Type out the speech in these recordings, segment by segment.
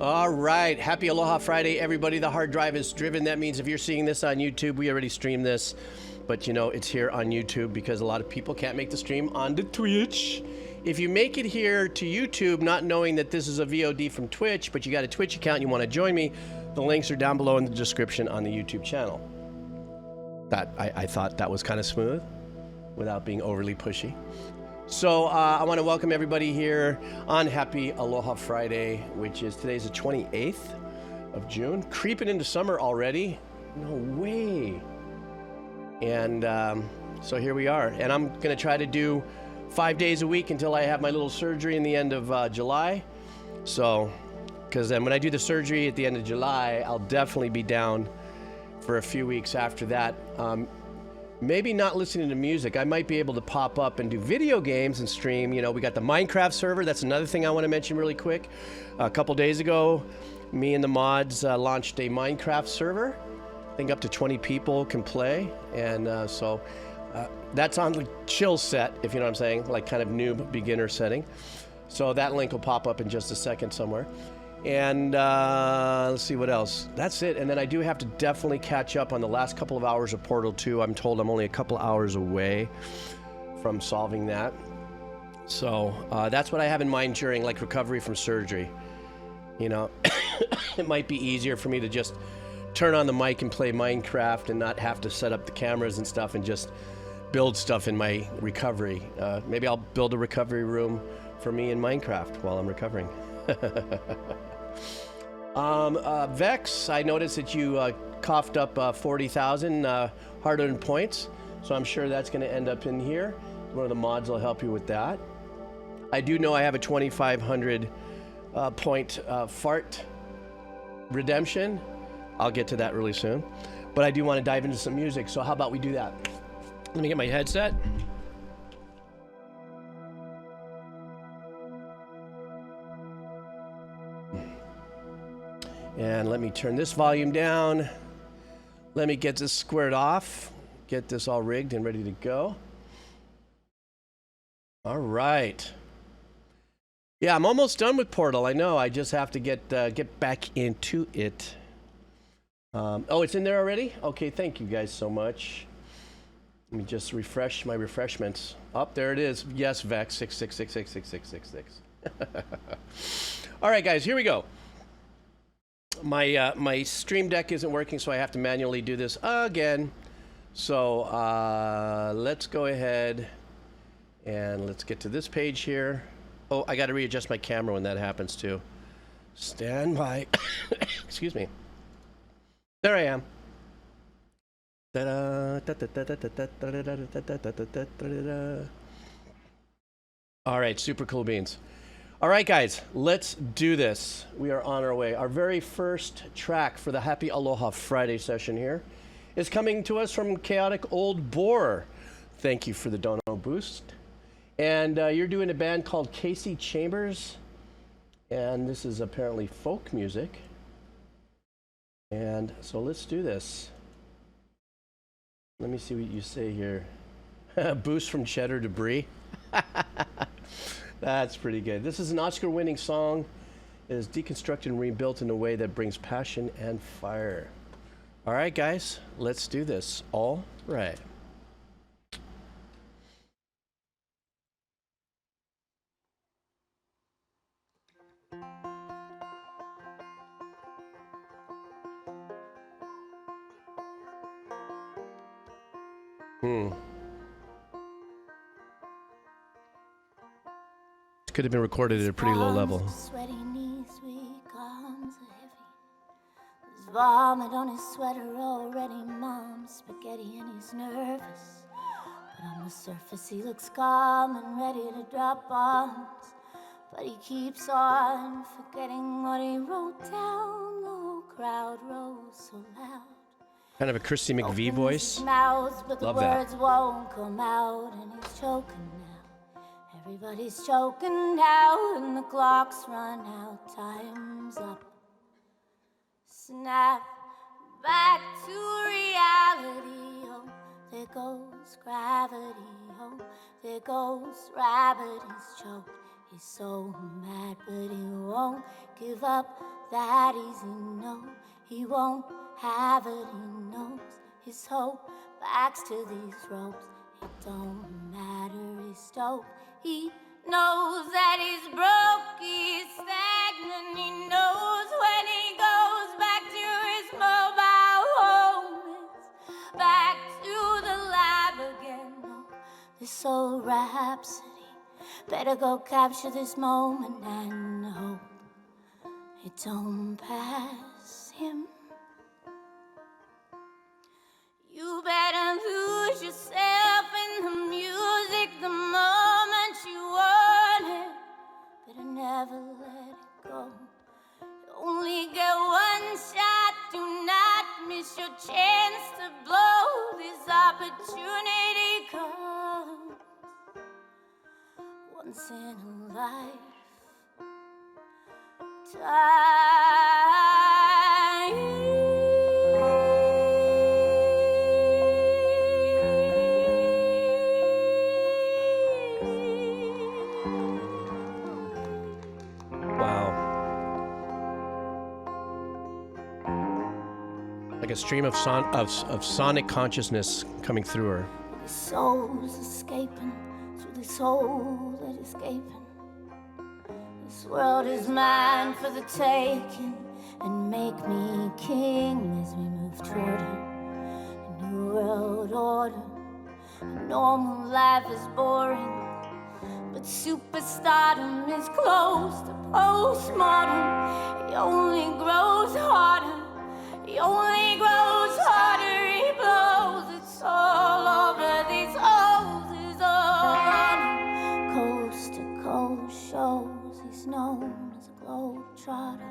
All right. Happy Aloha Friday, everybody. The hard drive is driven. That means if you're seeing this on YouTube, we already streamed this. But you know, it's here on YouTube because a lot of people can't make the stream on the Twitch. If you make it here to YouTube, not knowing that this is a VOD from Twitch, but you got a Twitch account and you want to join me, the links are down below in the description on the YouTube channel. I thought that was kind of smooth without being overly pushy. So I want to welcome everybody here on Happy Aloha Friday, which is today's the 28th of June. Creeping into summer already. No way. And so here we are. And I'm going to try to do 5 days a week until I have my little surgery in the end of July. So, because then when I do the surgery at the end of July, I'll definitely be down for a few weeks after that. Maybe not listening to music. I might be able to pop up and do video games and stream. You know, we got the Minecraft server. That's another thing I want to mention really quick. A couple days ago, me and the mods launched a Minecraft server. I think up to 20 people can play. And so that's on the chill set, if you know what I'm saying, like kind of noob beginner setting. So that link will pop up in just a second somewhere. And let's see what else. That's it. And then I do have to definitely catch up on the last couple of hours of Portal 2. I'm told I'm only a couple hours away from solving that. So that's what I have in mind during like recovery from surgery. You know, it might be easier for me to just turn on the mic and play Minecraft and not have to set up the cameras and stuff and just build stuff in my recovery. Maybe I'll build a recovery room for me in Minecraft while I'm recovering. Vex, I noticed that you coughed up 40,000 hard-earned points, so I'm sure that's going to end up in here. One of the mods will help you with that. I do know I have a 2,500 point fart redemption. I'll get to that really soon, but I do want to dive into some music, so how about we do that? Let me get my headset. And let me turn this volume down. Let me get this squared off. Get this all rigged and ready to go. All right. Yeah, I'm almost done with Portal. I know. I just have to get back into it. Oh, it's in there already? Okay, thank you guys so much. Let me just refresh my refreshments. Oh, there it is. Yes, Vex 6666666. All right, guys, here we go. My stream deck isn't working, so I have to manually do this again. So let's go ahead and let's get to this page here. Oh, I got to readjust my camera when that happens too. Stand by. Excuse me. There I am. All right, super cool beans. All right, guys, let's do this. We are on our way. Our very first track for the Happy Aloha Friday session here is coming to us from Chaotic Old Boar. Thank you for the dono boost. And you're doing a band called Casey Chambers. And this is apparently folk music. And so let's do this. Let me see what you say here. Boost from Cheddar Debris. That's pretty good. This is an Oscar-winning song. It is deconstructed and rebuilt in a way that brings passion and fire. All right, guys, let's do this. All right. Could have been recorded at a pretty low level. Sweaty knees, weak arms are heavy. There's vomit on his sweater already. Mom's spaghetti and he's nervous. But on the surface he looks calm and ready to drop bombs. But he keeps on forgetting what he wrote down. The whole crowd rose so loud. Kind of a Christy McVie voice. Mouths, but Love the that. words won't come out, and he's choking now. Everybody's choking now, and the clock's run out. Time's up. Snap back to reality. Oh, there goes gravity. Oh, there goes rabbit. He's choked. He's so mad, but he won't give up that easy, no. He won't have it, he knows. His hope backs to these ropes. It don't matter, he's dope. He knows that he's broke, he's stagnant. He knows when he goes back to his mobile home, it's back to the lab again. No, this old rhapsody, better go capture this moment and hope it don't pass him. You better lose yourself in the music the moment you want it. Better never let it go. You only get one shot, do not miss your chance to blow. This opportunity comes once in a life. Like a stream of sonic consciousness coming through her. The soul's escaping through this hole that is gaping. This world is mine for the taking, and make me king as we move toward a new world order. A normal life is boring, but superstardom is close to postmortem. It only grows harder. He only grows harder, he blows. It's all over these holes, it's all on coast to coast shows. He's known as a globetrotter.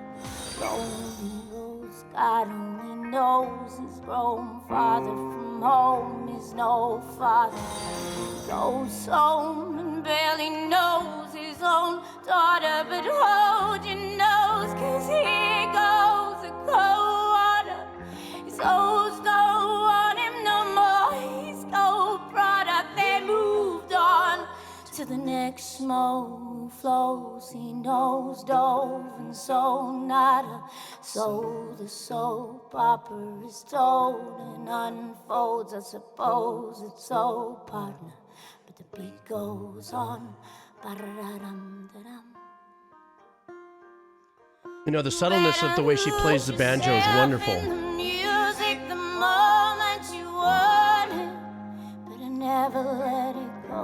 Lonely roads, God only knows. He's grown farther from home. He's no father. He goes home and barely knows his own daughter. But hold your nose, 'cause here goes a cold. Souls don't want him no more. He's no product. They moved on to the next smoke flows. He knows dove and sonata. So the soap opera is told and unfolds. I suppose it's so, partner, but the beat goes on. Ba-da-dum-da-dum. You know, the subtleness of the way she plays the banjo is wonderful. The moment you want it, better never let it go.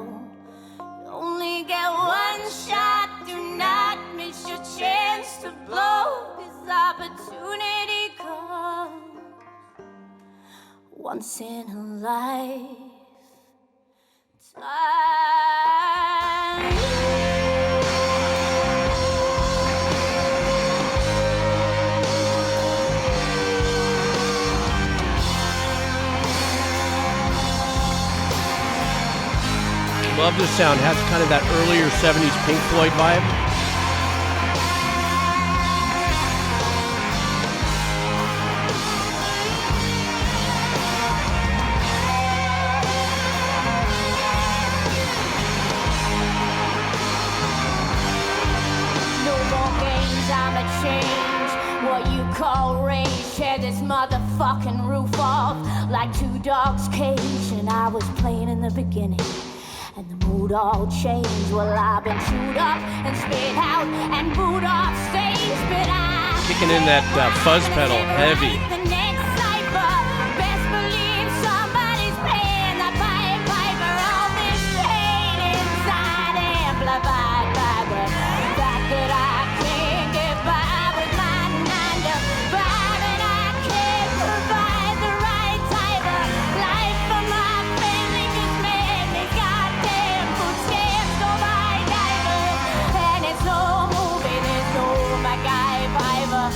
You only get one shot, do not miss your chance to blow. This opportunity comes once in a lifetime. Love this sound. Has kind of that earlier 70s Pink Floyd vibe. No more games, I'ma change what you call rage. Tear this motherfucking roof off like two dogs' cage. And I was playing in the beginning, and the mood all changed. Well, I've been chewed up and spit out and booed off stage, but I kicking in that fuzz pedal heavy. The next cipher, best believe somebody's playing the Pied Piper. All this pain inside amplified by the fact that I can't get by with my 9 to 5, and I can't provide the right type of life for my family. 'Cause man, these goddamn food stamps go by diapers, and it's no movie, there's no MacGyver.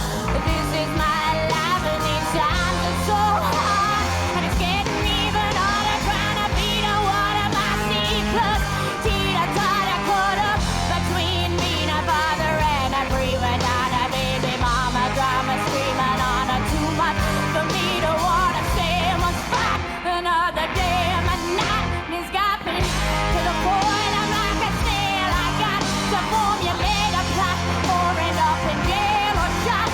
This is my life, and these times are so hard, and it's getting even harder trying to beat a water my C plus teeter-totter caught up between being a father and a prima donna. Baby mama drama screaming on her too much for me to wanna stay in one spot another day. My night has got me to the point I'm like a snail. I got to formulate a plot or end up in jail or shot.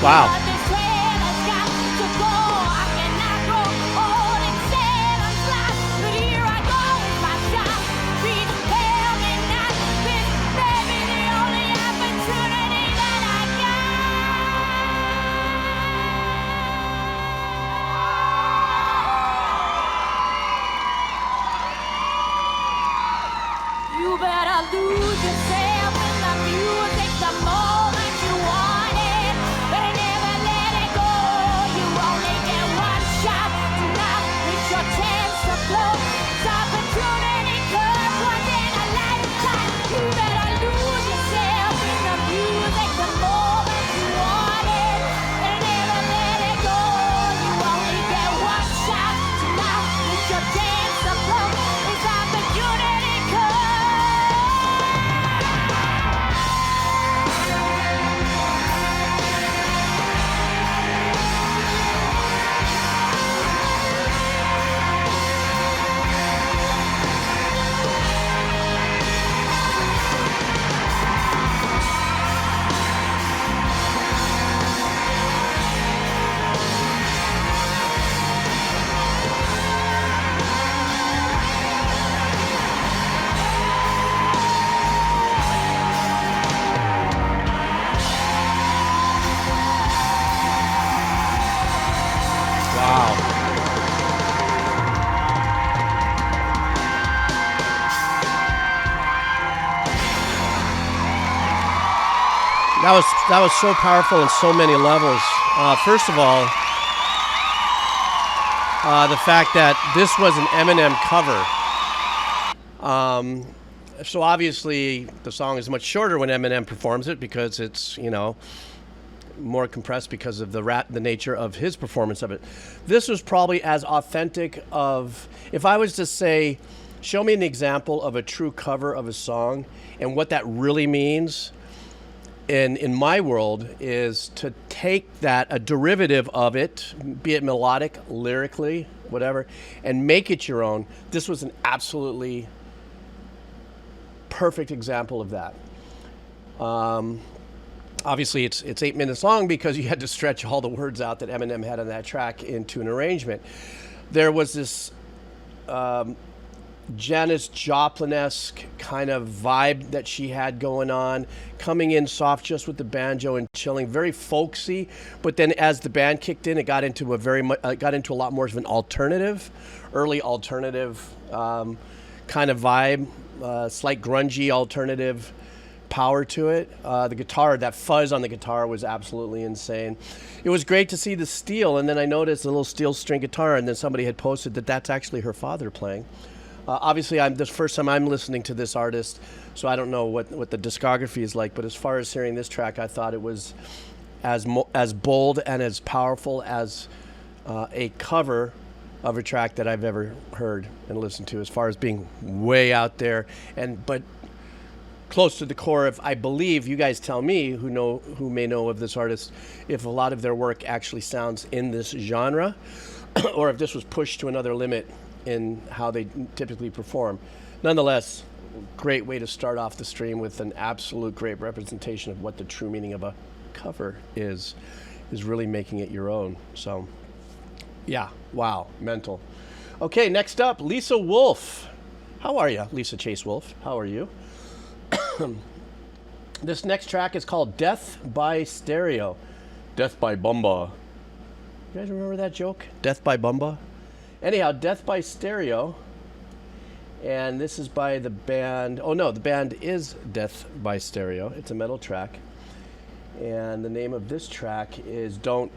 Wow. You better lose yourself in the music the moment you want it. Better never let it go. You only get one shot to not miss your chance to blow. This opportunity comes once in a lifetime. You better lose yourself in the music the moment you want it. Better never let it go. You only get one shot to not miss your chance to blow. This opportunity comes. Wow. That was so powerful on so many levels. First of all, the fact that this was an Eminem cover. So obviously the song is much shorter when Eminem performs it because it's, you know, more compressed because of the nature of his performance of it. This was probably as authentic of, if I was to say, show me an example of a true cover of a song and what that really means in my world is to take that, a derivative of it, be it melodic, lyrically, whatever, and make it your own. This was an absolutely perfect example of that. Obviously, it's 8 minutes long because you had to stretch all the words out that Eminem had on that track into an arrangement. There was this Janis Joplin-esque kind of vibe that she had going on, coming in soft just with the banjo and chilling, very folksy. But then as the band kicked in, it got into a lot more of an alternative, early alternative kind of vibe, slight grungy alternative power to it. The guitar, that fuzz on the guitar was absolutely insane. It was great to see the steel, and then I noticed a little steel string guitar, and then somebody had posted that that's actually her father playing. Obviously, this first time I'm listening to this artist, so I don't know what the discography is like, but as far as hearing this track, I thought it was as bold and as powerful as a cover of a track that I've ever heard and listened to, as far as being way out there, but close to the core of, I believe, you guys tell me who may know of this artist, if a lot of their work actually sounds in this genre, or if this was pushed to another limit in how they typically perform. Nonetheless, great way to start off the stream with an absolute great representation of what the true meaning of a cover is really making it your own. So, yeah, wow, mental. Okay, next up, Lisa Wolf. How are you, Lisa Chase Wolf? How are you? This next track is called Death by Stereo. Death by Bumba. You guys remember that joke? Death by Bumba? Anyhow, Death by Stereo. And this is by the band. Oh no, the band is Death by Stereo. It's a metal track. And the name of this track is Don't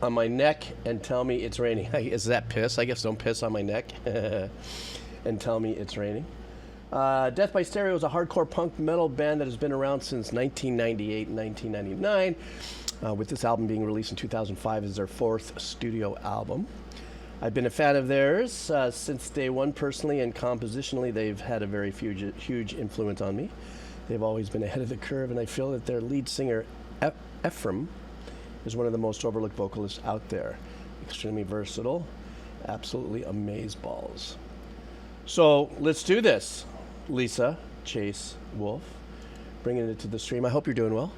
on My Neck and Tell Me It's Raining. Is that piss? I guess don't piss on my neck and tell me it's raining. Death by Stereo is a hardcore punk metal band that has been around since 1998 and 1999, with this album being released in 2005 as their fourth studio album. I've been a fan of theirs since day one personally, and compositionally they've had a very huge influence on me. They've always been ahead of the curve, and I feel that their lead singer, Ephraim, is one of the most overlooked vocalists out there. Extremely versatile, absolutely amazeballs. So let's do this. Lisa Chase Wolf, bringing it to the stream. I hope you're doing well.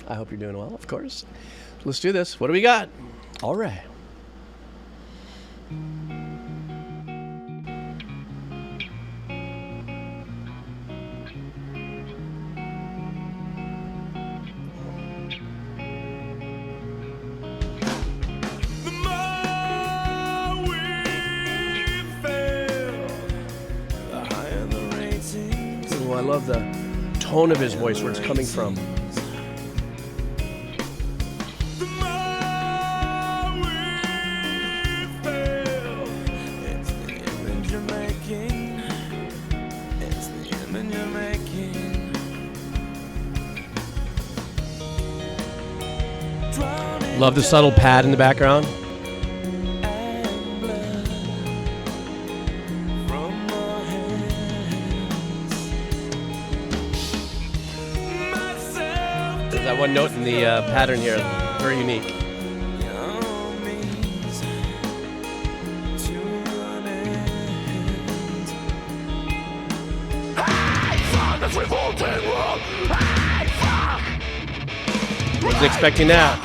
I hope you're doing well, of course. Let's do this. What do we got? All right. Oh, I love the tone of his voice, where it's coming from. Love the subtle pad in the background. There's that one note in the pattern here, very unique. Was expecting that.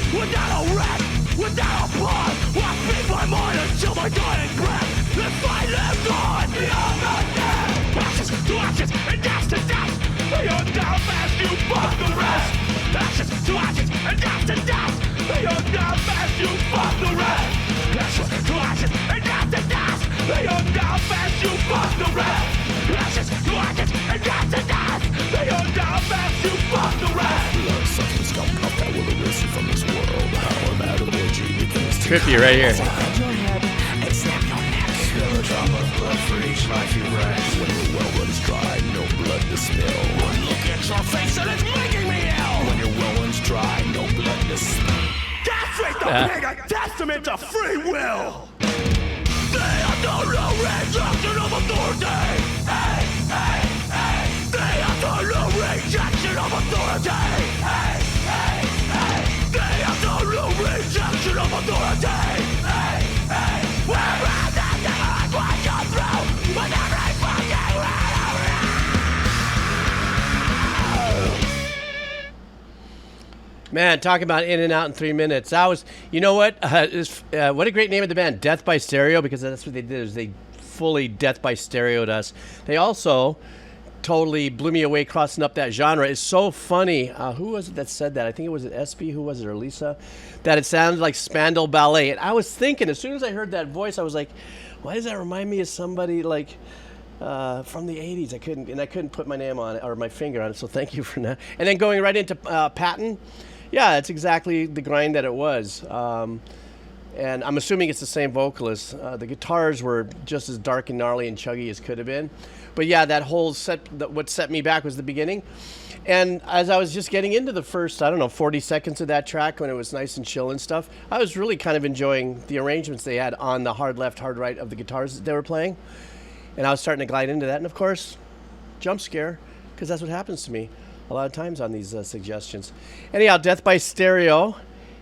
Without a rest, without a pause, I speak my mind until my dying breath. If I live on, beyond the dead. Ashes to ashes and dust to dust. You're down fast, you fuck the rest. Ashes to ashes and dust to dust. You're down fast, you fuck the rest. Ashes to ashes and dust to dust. You're down fast, you fuck the rest. Ashes to ashes and dust to dust. You're down fast, you fuck the rest. Something's coming up that will erase you from this world. Trippy right here. And snap your neck. Spill a drop of blood for each life you wreck. When your well runs dry, no blood to spill. One look at your face and it's making me ill. When your well runs dry, no blood to spill. Castrate the pig, a testament to free will. They have no rejection of authority. Hey, hey, hey. They have no rejection of authority. Hey, hey, hey. They have no rejection of authority. Hey, hey. We're at the devil and watch you through with every fucking word around. Man, talking about in and out in 3 minutes. That was, you know what? What a great name of the band, Death by Stereo, because that's what they did, is they fully Death by Stereo'd us. They also totally blew me away crossing up that genre. It's so funny. Who was it that said that? I think it was SB. Who was it? Or Lisa? That it sounded like Spandau Ballet. And I was thinking, as soon as I heard that voice, I was like, why does that remind me of somebody like from the 80s? I couldn't put my name on it or my finger on it. So thank you for that. And then going right into Patton. Yeah, it's exactly the grind that it was. And I'm assuming it's the same vocalist. The guitars were just as dark and gnarly and chuggy as could have been. But yeah, that whole set, what set me back was the beginning. And as I was just getting into the first, 40 seconds of that track when it was nice and chill and stuff, I was really kind of enjoying the arrangements they had on the hard left, hard right of the guitars that they were playing. And I was starting to glide into that. And of course, jump scare, because that's what happens to me a lot of times on these suggestions. Anyhow, Death by Stereo.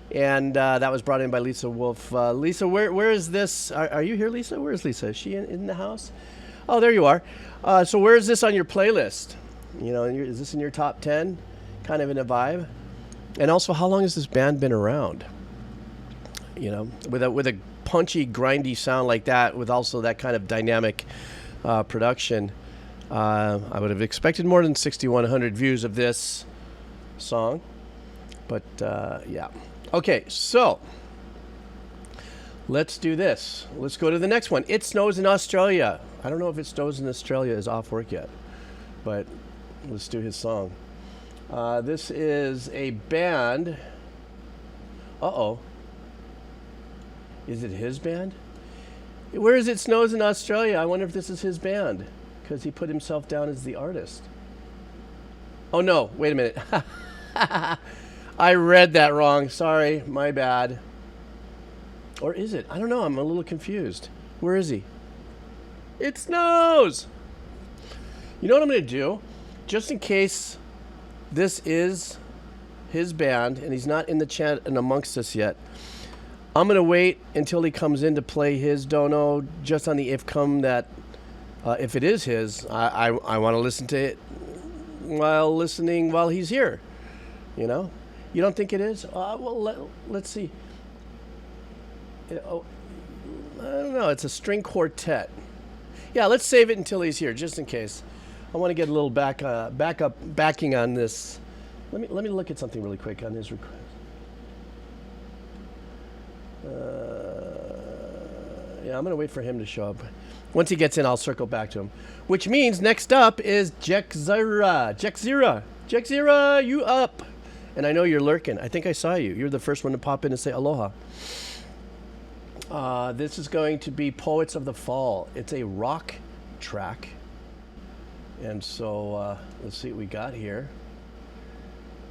And that was brought in by Lisa Wolf. Lisa, where is this? Are you here, Lisa? Where is Lisa? Is she in the house? Oh, there you are. So where is this on your playlist? You know, is this in your top 10? Kind of in a vibe? And also, how long has this band been around? You know, with a punchy, grindy sound like that, with also that kind of dynamic production, I would have expected more than 6,100 views of this song. But, yeah. Okay, so let's do this. Let's go to the next one. It Snows in Australia. I don't know if It Snows in Australia is off work yet, but let's do his song. This is a band. Uh-oh. Is it his band? Where is it snows in Australia? I wonder if this is his band, because he put himself down as the artist. Oh no, wait a minute. I read that wrong. Sorry, my bad. Or is it? I don't know. I'm a little confused. Where is he? It snows! You know what I'm going to do? Just in case this is his band and he's not in the chat and amongst us yet, I'm going to wait until he comes in to play his dono, just on the if it is his, I want to listen to it while he's here. You know? You don't think it is? Well, let's see. I don't know. It's a string quartet. Yeah, let's save it until he's here, just in case. I want to get a little backing on this. Let me look at something really quick on his request. Yeah, I'm going to wait for him to show up. Once he gets in, I'll circle back to him. Which means next up is Jekzira. Jekzira, you up? And I know you're lurking. I think I saw you. You're the first one to pop in and say aloha. This is going to be Poets of the Fall. It's a rock track. And so let's see what we got here.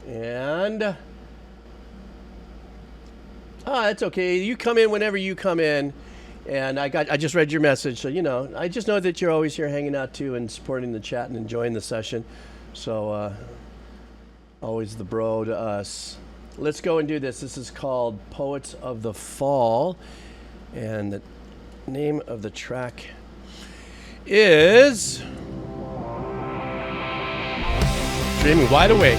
And that's okay. You come in whenever you come in. And I just read your message, so you know. I just know that you're always here hanging out too and supporting the chat and enjoying the session. So always the bro to us. Let's go and do this. This is called Poets of the Fall. And the name of the track is Dreaming Wide Awake.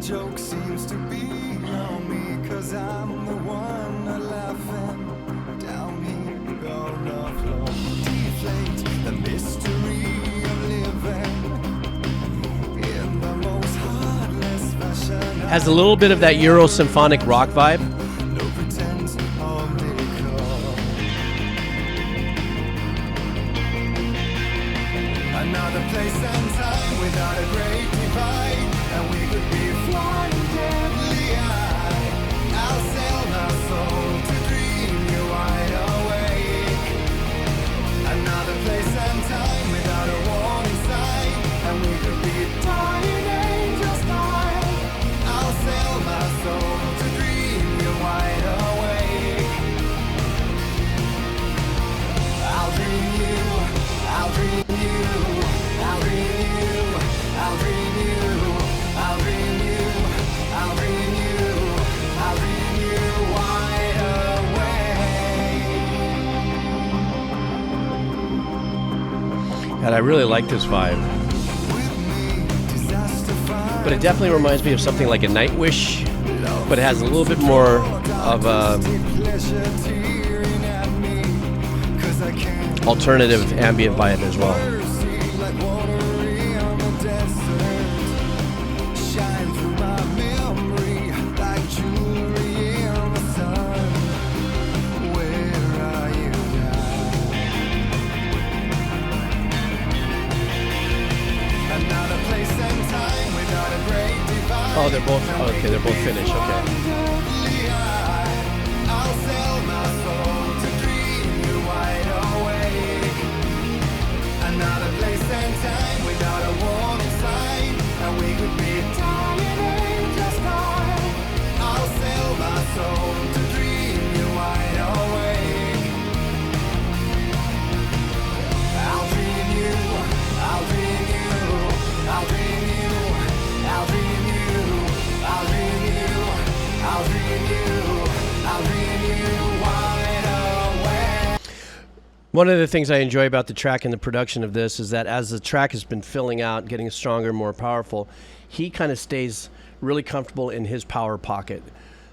Joke seems to be on me, 'cause I'm the one laughing down here on the floor. Deflate the mystery of living in the most heartless fashion. Has a little bit of that Euro symphonic rock vibe. No pretense or decor. Another place and time without a great divide, and we could be flying deadly high. I'll sell my soul to dream you wide awake. Another place and time without a warning sign, and we could be dying angels fly. I'll sell my soul to dream you wide awake. I'll dream you, I'll dream you, I'll dream you, I'll dream you, I'll dream you, I'll dream you, I'll dream you wide awake. And I really like this vibe. But it definitely reminds me of something like a Nightwish, but it has a little bit more of a alternative ambient vibe as well. Oh, they're both, okay, they're both finished, okay. I'll sell my soul to dream you wide awake. Another place and time without a warning sign, and we could be dying angels fly. I'll sell my soul to dream you wide awake. I'll dream you, I'll dream you, I'll dream you, I'll dream you, I'll dream you, I'll dream you, I'll dream you wide awake. One of the things I enjoy about the track and the production of this is that as the track has been filling out, getting stronger, more powerful, he kind of stays really comfortable in his power pocket.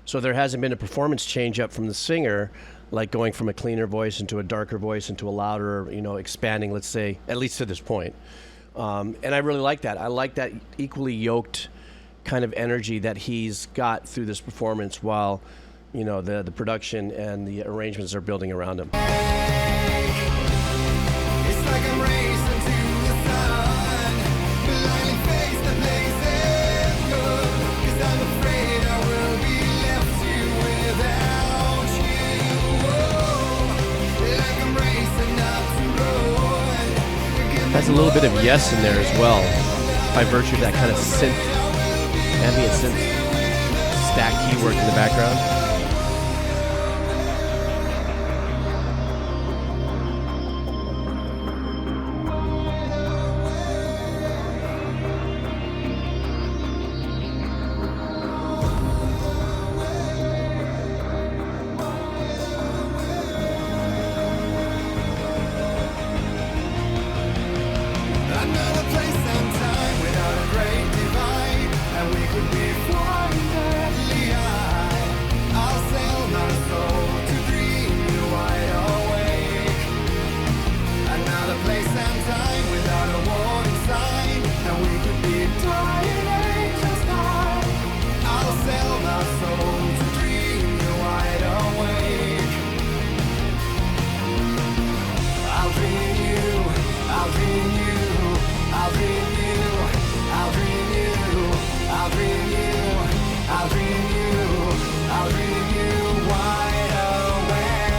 So there hasn't been a performance change up from the singer, like going from a cleaner voice into a darker voice into a louder, you know, expanding, let's say, at least to this point. And I really like that. I like that equally yoked kind of energy that he's got through this performance while you know, the production and the arrangements are building around him. It's like I'm racing to the sun, blindly face the places good, 'cause I'm afraid I will be left here without you. Like I'm racing up the road. Has a little bit of yes in there as well, by virtue of that kind of synth, ambient synth stack keywork in the background. Another place and time without a great divide, and we could be flying deadly high. I'll sail my soul to dream you wide awake. Another place and time without a warning sign, and we could be dying angels high. I'll sail my soul to dream you wide awake. I'll dream you, I'll dream you. I'll dream you, I'll dream you, I'll dream you, I'll dream you, I'll dream you wide awake.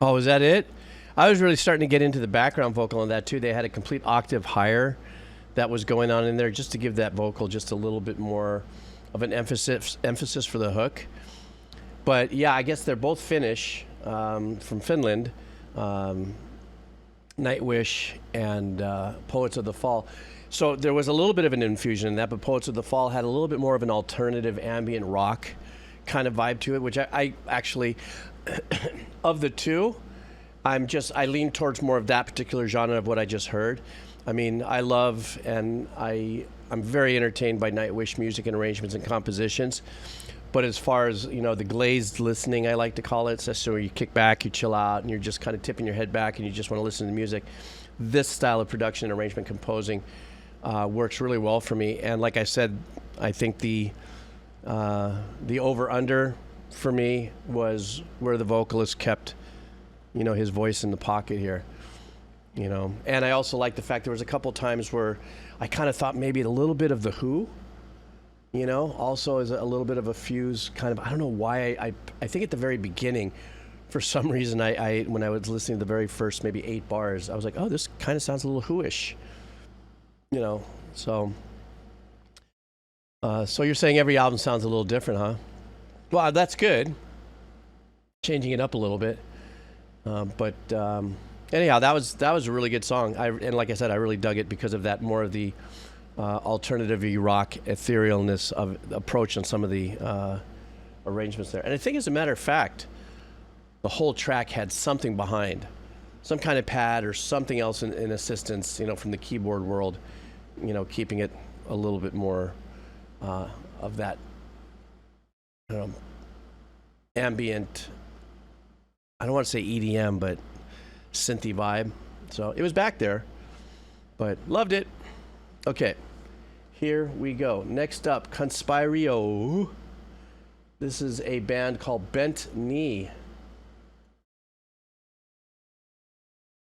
Oh, is that it? I was really starting to get into the background vocal on that too. They had a complete octave higher that was going on in there just to give that vocal just a little bit more of an emphasis for the hook. But yeah, I guess they're both Finnish, from Finland. Nightwish and Poets of the Fall. So there was a little bit of an infusion in that, but Poets of the Fall had a little bit more of an alternative ambient rock kind of vibe to it, which I actually, of the two, I lean towards more of that particular genre of what I just heard. I mean, I love and I'm very entertained by Nightwish music and arrangements and compositions. But as far as, you know, the glazed listening, I like to call it, so you kick back, you chill out, and you're just kind of tipping your head back and you just want to listen to music. This style of production, arrangement, composing works really well for me. And like I said, I think the over-under for me was where the vocalist kept, you know, his voice in the pocket here, you know. And I also like the fact there was a couple times where I kind of thought maybe a little bit of The Who, you know, also is a little bit of a fuse kind of, I don't know why, I think at the very beginning, for some reason, I when I was listening to the very first maybe 8 bars, I was like, oh, this kind of sounds a little Who-ish, you know, so you're saying every album sounds a little different, huh? Well, that's good. Changing it up a little bit. But anyhow, that was a really good song. And like I said, I really dug it because of that, more of the alternative-y rock etherealness of approach on some of the arrangements there. And I think, as a matter of fact, the whole track had something behind, some kind of pad or something else in assistance, you know, from the keyboard world, you know, keeping it a little bit more of that, I don't know, ambient, I don't want to say EDM, but synthy vibe. So it was back there, but loved it. Okay, here we go. Next up, Conspirio. This is a band called Bent Knee.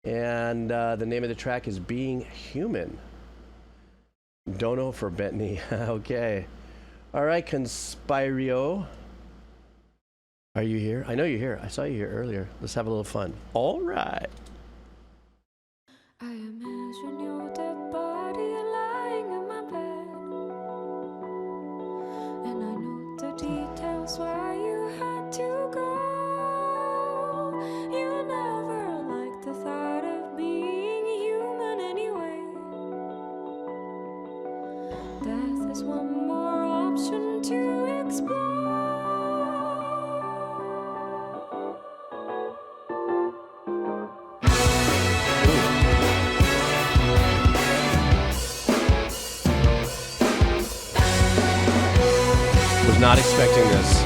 And the name of the track is Being Human. Don't know for Bent Knee. Okay. All right, Conspirio. Are you here? I know you're here. I saw you here earlier. Let's have a little fun. All right. I imagine your dead body lying in my bed, and I know the details why you had to go. You never liked the thought of being human anyway. Death is one more option to explore. Was not expecting this.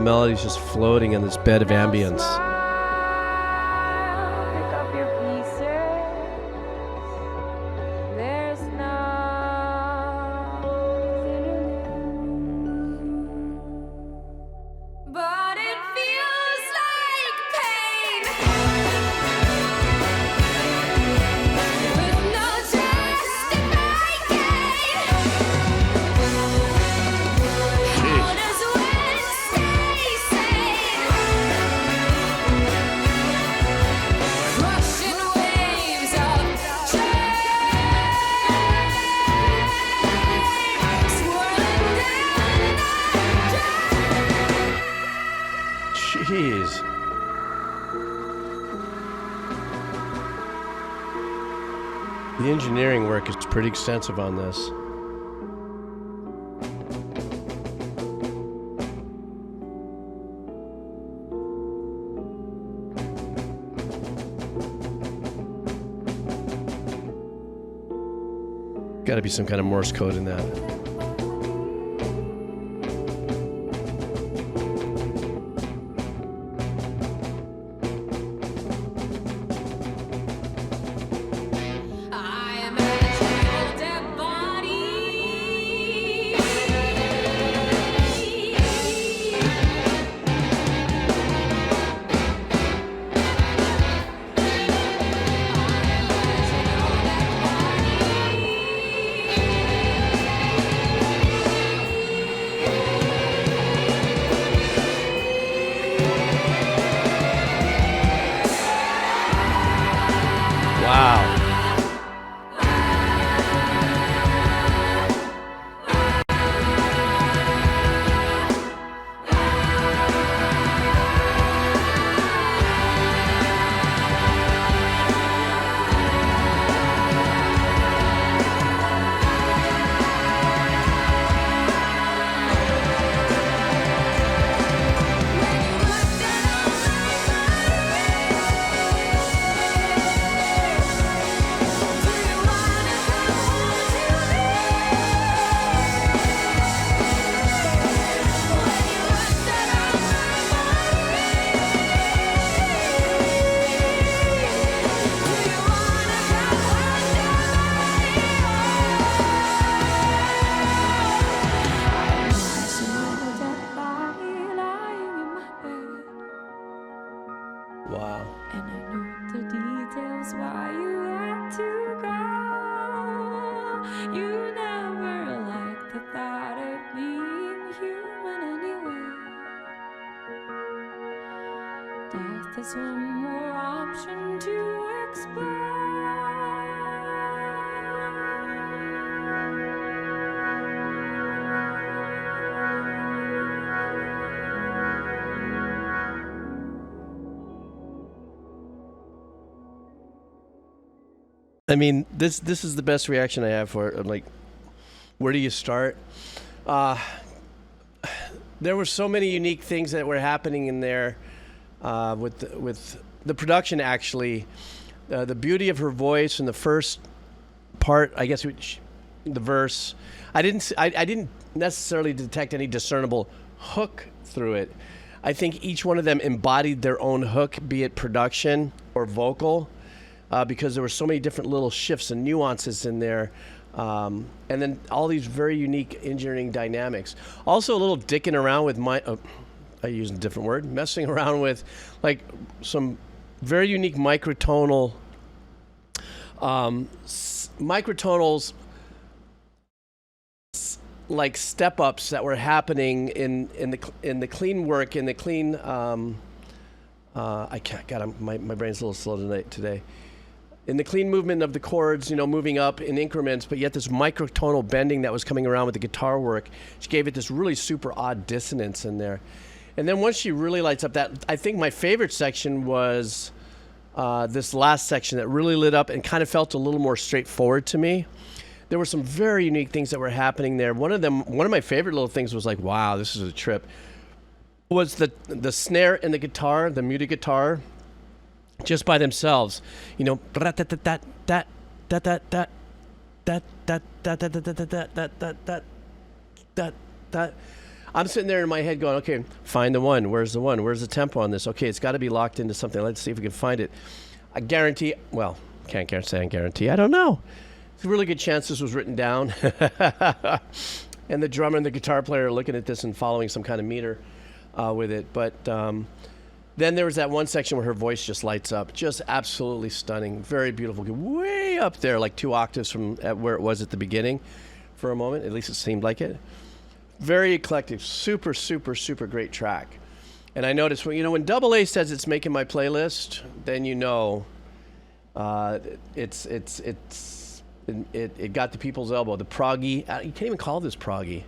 melody's just floating in this bed of ambience. Pick up your pieces. There's nothing to lose. But it feels like pain. With no justification. How does one stay sane? Crushing waves of change, swirling down. Jeez. The engineering work is pretty extensive on this. Got to be some kind of Morse code in that. I imagine your dead body. Wow. Wow. And I know the details why you had to go. You never liked the thought of being human anyway. Death is one more option to explore. I mean, this is the best reaction I have for it. I'm like, where do you start? There were so many unique things that were happening in there with the production. Actually, the beauty of her voice in the first part, I guess, the verse. I didn't necessarily detect any discernible hook through it. I think each one of them embodied their own hook, be it production or vocal. Because there were so many different little shifts and nuances in there. And then all these very unique engineering dynamics. Also a little dicking around with I use a different word, messing around with like some very unique microtonals, like step ups that were happening in the clean work, in the clean, I can't, God, my brain's a little slow today. In the clean movement of the chords, moving up in increments, but yet this microtonal bending that was coming around with the guitar work, she gave it this really super odd dissonance in there. And then once she really lights up that, I think my favorite section was this last section that really lit up and kind of felt a little more straightforward to me. There were some very unique things that were happening there. One of my favorite little things was like, wow, this is a trip, was the snare and the guitar, the muted guitar, just by themselves, I'm sitting there in my head going, okay, find the one. Where's the one? Where's the tempo on this? Okay, it's got to be locked into something. Let's see if we can find it. I guarantee, well, can't guarantee. I don't know. It's a really good chance this was written down. And the drummer and the guitar player are looking at this and following some kind of meter with it. But then there was that one section where her voice just lights up. Just absolutely stunning. Very beautiful. Way up there, like 2 octaves from where it was at the beginning for a moment. At least it seemed like it. Very eclectic. Super, super, super great track. And I noticed, when Double A says it's making my playlist, then it got the people's elbow. The proggy, you can't even call this proggy.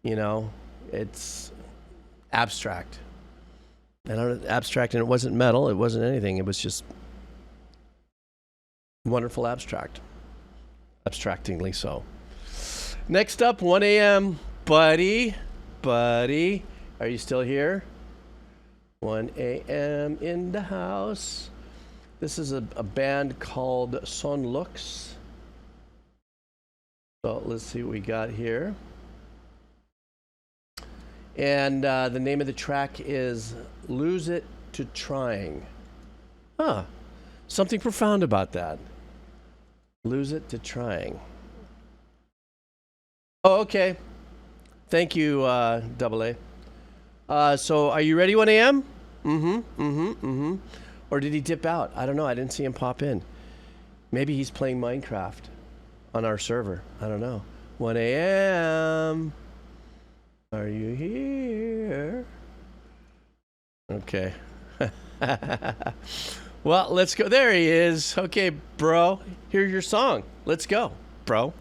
It's abstract. And abstract, and it wasn't metal, it wasn't anything. It was just wonderful abstract. Abstractingly so. Next up, 1 a.m. Buddy, are you still here? 1 a.m. in the house. This is a band called Son Lux. So let's see what we got here. And the name of the track is Lose It to Trying. Something profound about that. Lose It to Trying. Oh, okay. Thank you, Double A. So are you ready, 1 a.m.? Or did he dip out? I don't know. I didn't see him pop in. Maybe he's playing Minecraft on our server. I don't know. 1 a.m. Are you here? Okay. Well, let's go. There he is. Okay, bro. Here's your song. Let's go, bro.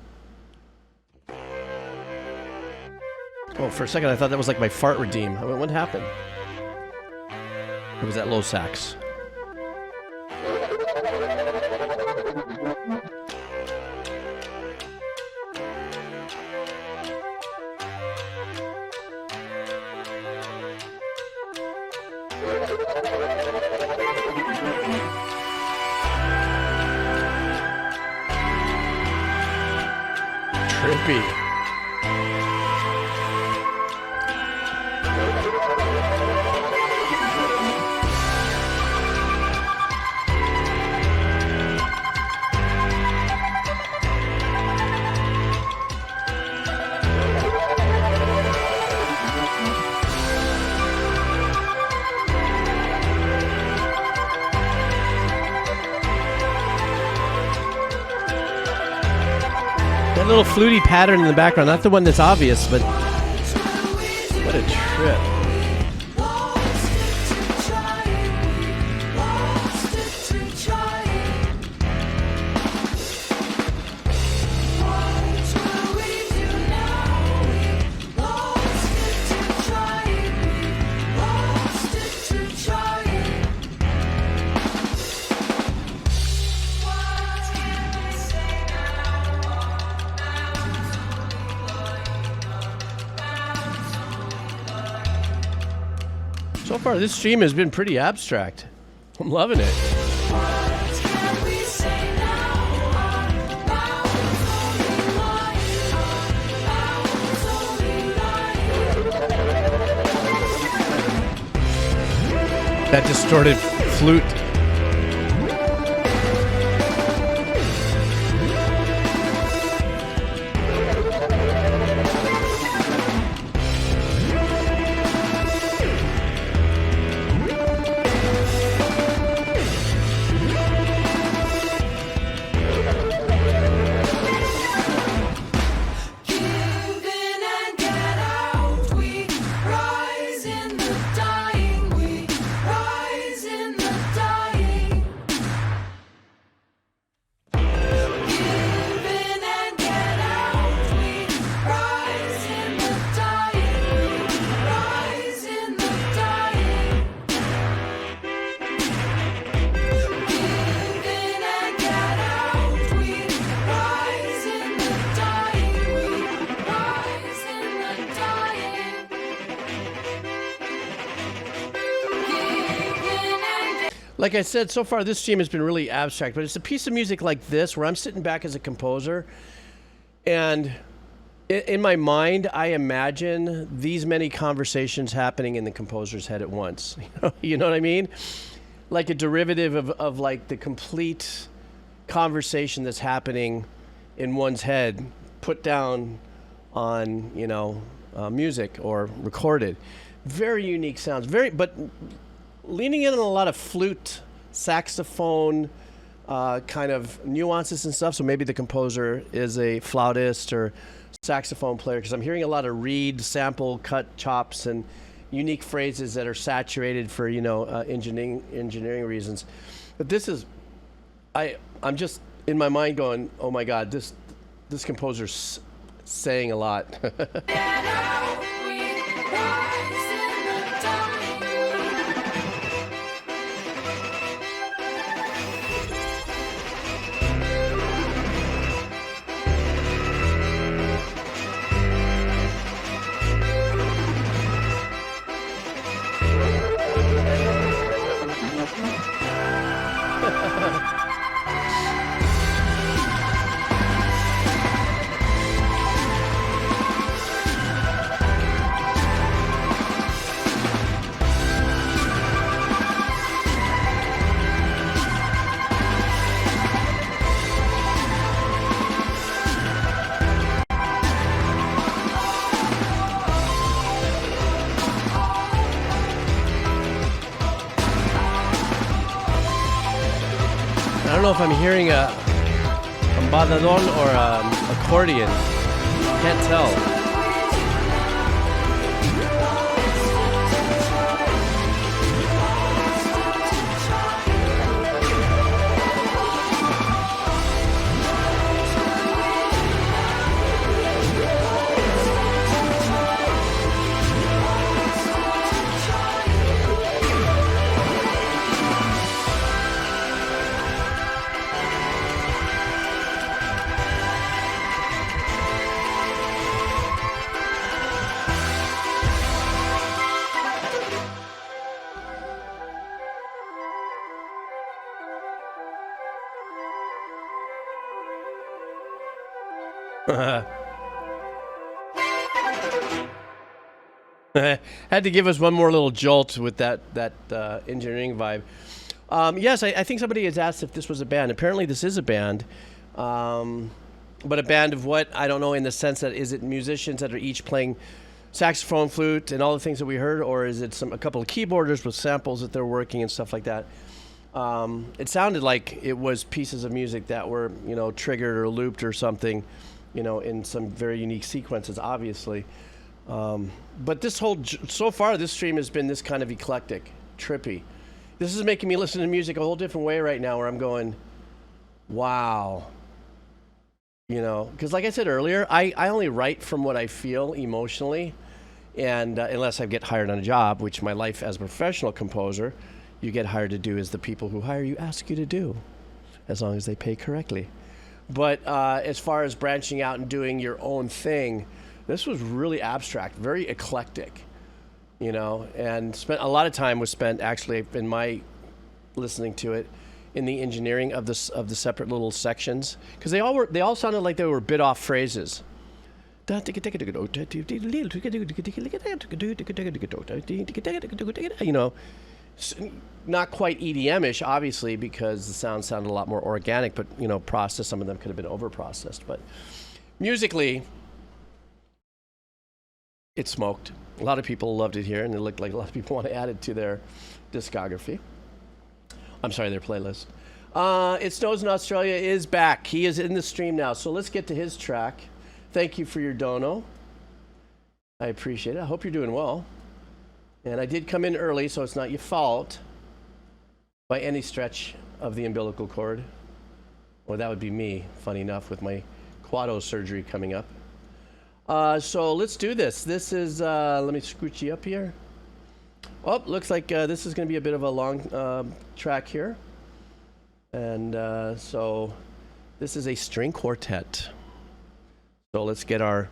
Oh, for a second I thought that was like my fart redeem. I went, what happened? It was that low sax. Trippy. That little fluty pattern in the background, not the one that's obvious, but what a trip. So far, this stream has been pretty abstract. I'm loving it. That distorted flute. Like I said, so far this stream has been really abstract, but it's a piece of music like this where I'm sitting back as a composer and In my mind, I imagine these many conversations happening in the composer's head at once. You know what I mean? Like a derivative of like the complete conversation that's happening in one's head, put down on, music or recorded. Very unique sounds. But leaning in on a lot of flute, saxophone, kind of nuances and stuff. So maybe the composer is a flautist or saxophone player, because I'm hearing a lot of reed, sample, cut, chops, and unique phrases that are saturated for engineering reasons. But this is, I'm just in my mind going, oh my God, this composer's saying a lot. I don't know if I'm hearing a badadon or accordion. Can't tell. Had to give us one more little jolt with that engineering vibe. Yes, I think somebody has asked if this was a band. Apparently this is a band. But a band of what? I don't know, in the sense that, is it musicians that are each playing saxophone, flute, and all the things that we heard, or is it a couple of keyboarders with samples that they're working and stuff like that? It sounded like it was pieces of music that were, triggered or looped or something, in some very unique sequences, obviously. But so far, this stream has been this kind of eclectic, trippy. This is making me listen to music a whole different way right now, where I'm going, wow. Because like I said earlier, I only write from what I feel emotionally, and unless I get hired on a job, which my life as a professional composer, you get hired to do as the people who hire you ask you to do, as long as they pay correctly. But as far as branching out and doing your own thing, this was really abstract, very eclectic, and spent a lot of time was spent actually in my listening to it in the engineering of the separate little sections, because they all sounded like they were bit off phrases. Not quite EDM-ish, obviously, because the sound sounded a lot more organic, but processed. Some of them could have been over-processed, but musically, it smoked. A lot of people loved it here, and it looked like a lot of people want to add it to their discography. I'm sorry, their playlist. It Snows in Australia is back. He is in the stream now, so let's get to his track. Thank you for your dono. I appreciate it. I hope you're doing well. And I did come in early, so it's not your fault by any stretch of the umbilical cord. Or that would be me, funny enough, with my quado surgery coming up. So let's do this. This is, let me scooch you up here. Oh, looks like this is going to be a bit of a long track here. And so this is a string quartet. So let's get our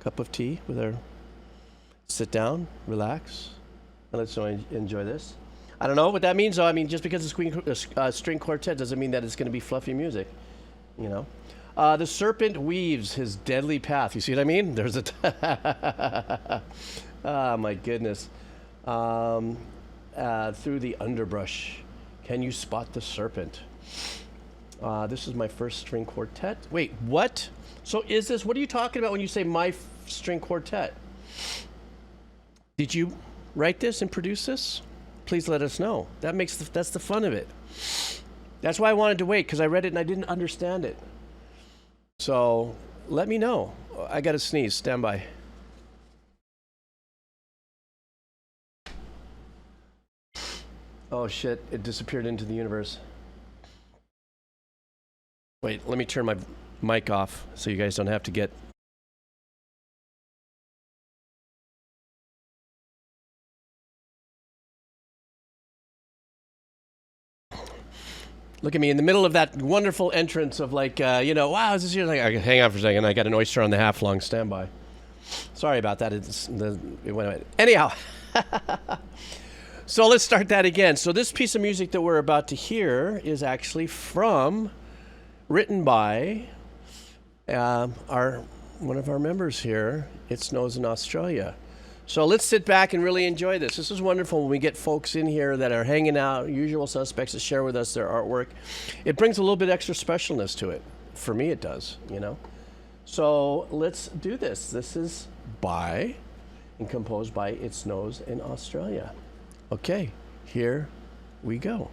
cup of tea with our, sit down, relax, and let's enjoy this. I don't know what that means, though. I mean, just because it's a string quartet doesn't mean that it's going to be fluffy music, The serpent weaves his deadly path. You see what I mean? There's a. Oh my goodness. Through the underbrush, can you spot the serpent? This is my first string quartet. Wait, what? So is this? What are you talking about when you say my string quartet? Did you write this and produce this? Please let us know. That's the fun of it. That's why I wanted to wait, because I read it and I didn't understand it. So let me know. I got to sneeze. Stand by. Oh shit, it disappeared into the universe. Wait, let me turn my mic off so you guys don't have to get... Look at me in the middle of that wonderful entrance of like, wow, is this here? Like, hang on for a second. I got an oyster on the half long standby. Sorry about that. It went away. Anyhow, so let's start that again. So this piece of music that we're about to hear is actually written by one of our members here. It snows in Australia. So let's sit back and really enjoy this. This is wonderful when we get folks in here that are hanging out, usual suspects, to share with us their artwork. It brings a little bit extra specialness to it. For me, it does, So let's do this. This is by and composed by It Snows in Australia. Okay, here we go.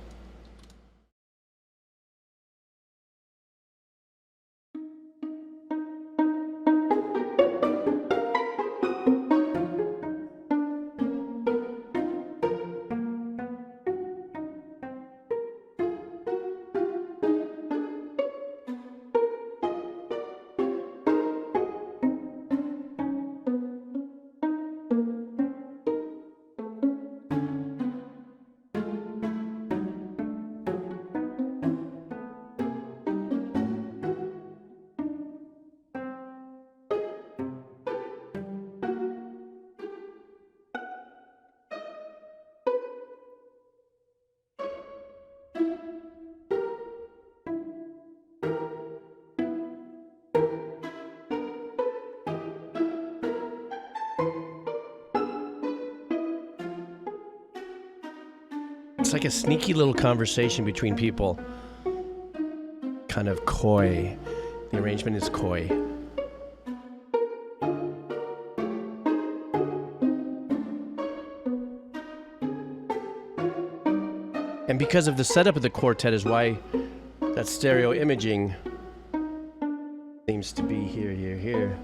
It's like a sneaky little conversation between people. Kind of coy. The arrangement is coy. And because of the setup of the quartet is why that stereo imaging seems to be here, here, here.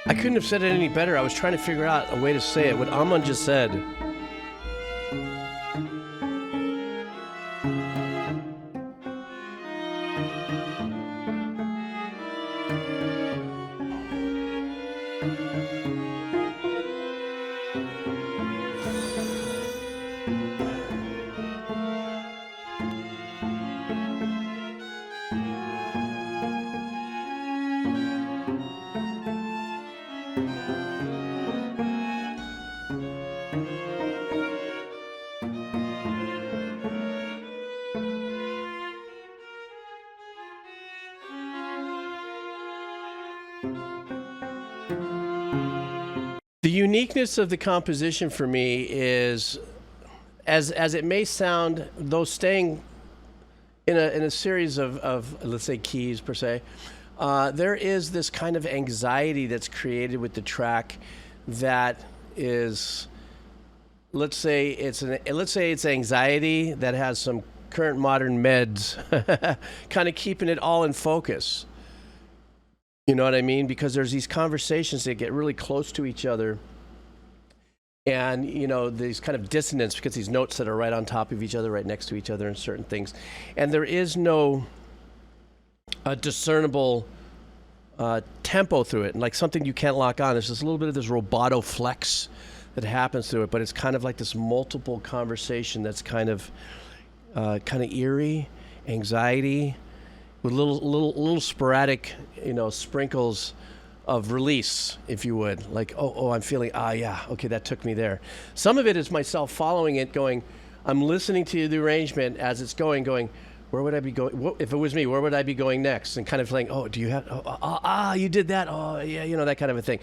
I couldn't have said it any better. I was trying to figure out a way to say it. What Amon just said. The uniqueness of the composition for me is, as it may sound, though staying in a series of let's say keys per se, there is this kind of anxiety that's created with the track that is, let's say it's anxiety that has some current modern meds, kind of keeping it all in focus. You know what I mean? Because there's these conversations that get really close to each other, and you know, these kind of dissonance because these notes that are right on top of each other, right next to each other in certain things, and there is no discernible tempo through it, and like something you can't lock on. There's just a little bit of this rubato flex that happens through it, but it's kind of like this multiple conversation that's kind of eerie, anxiety, with little sporadic, you know, sprinkles of release, if you would. Like, oh, I'm feeling, yeah, okay, that took me there. Some of it is myself following it, going, I'm listening to the arrangement as it's going, where would I be going? If it was me, where would I be going next? And kind of like, do you have, you did that? Oh, yeah, you know, that kind of a thing.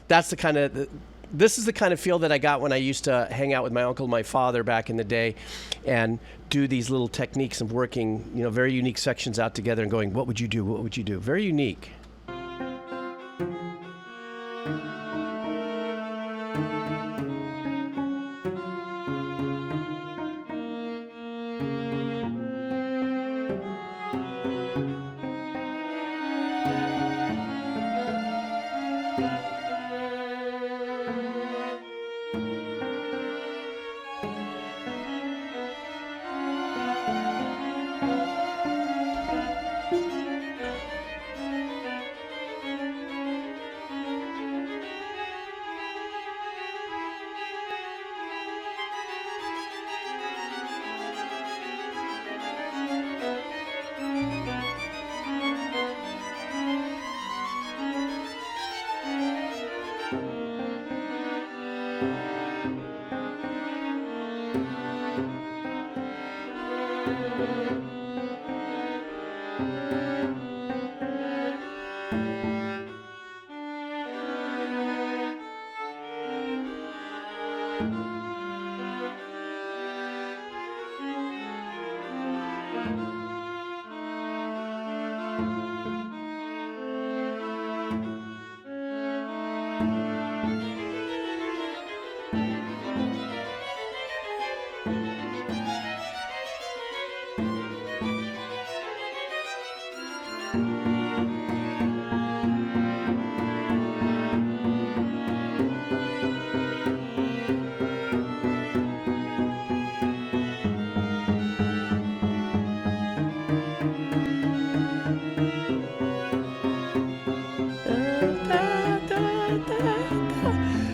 That's the kind of, this is the kind of feel that I got when I used to hang out with my uncle and my father back in the day and do these little techniques of working, you know, very unique sections out together and going, what would you do? What would you do? Very unique.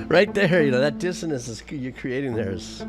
Right there, you know, that dissonance is you're creating there is.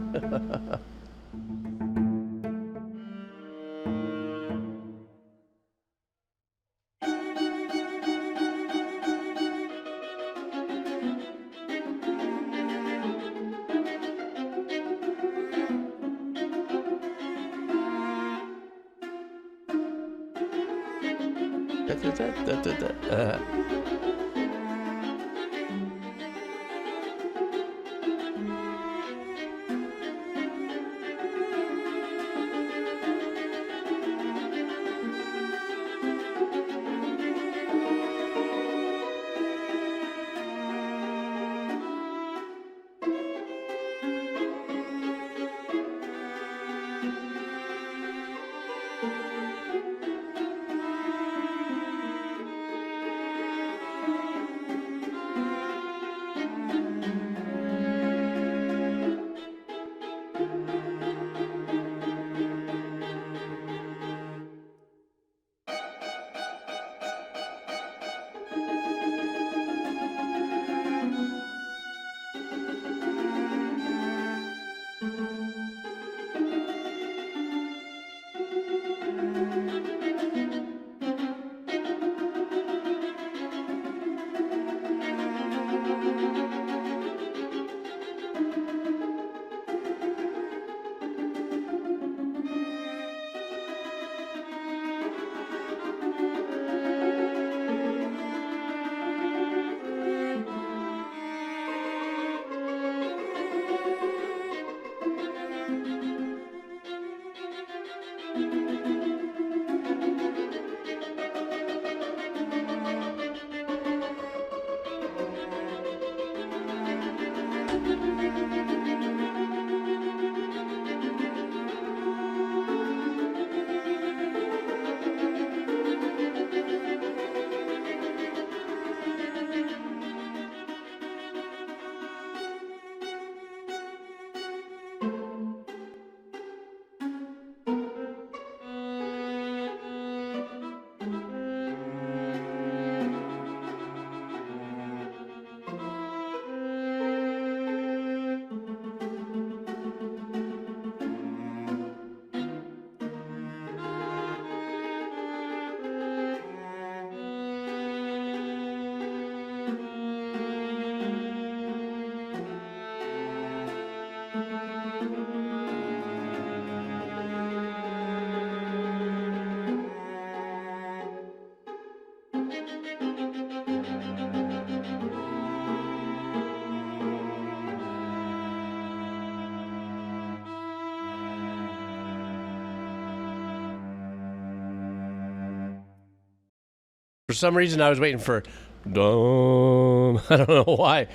For some reason, I was waiting for dum. I don't know why.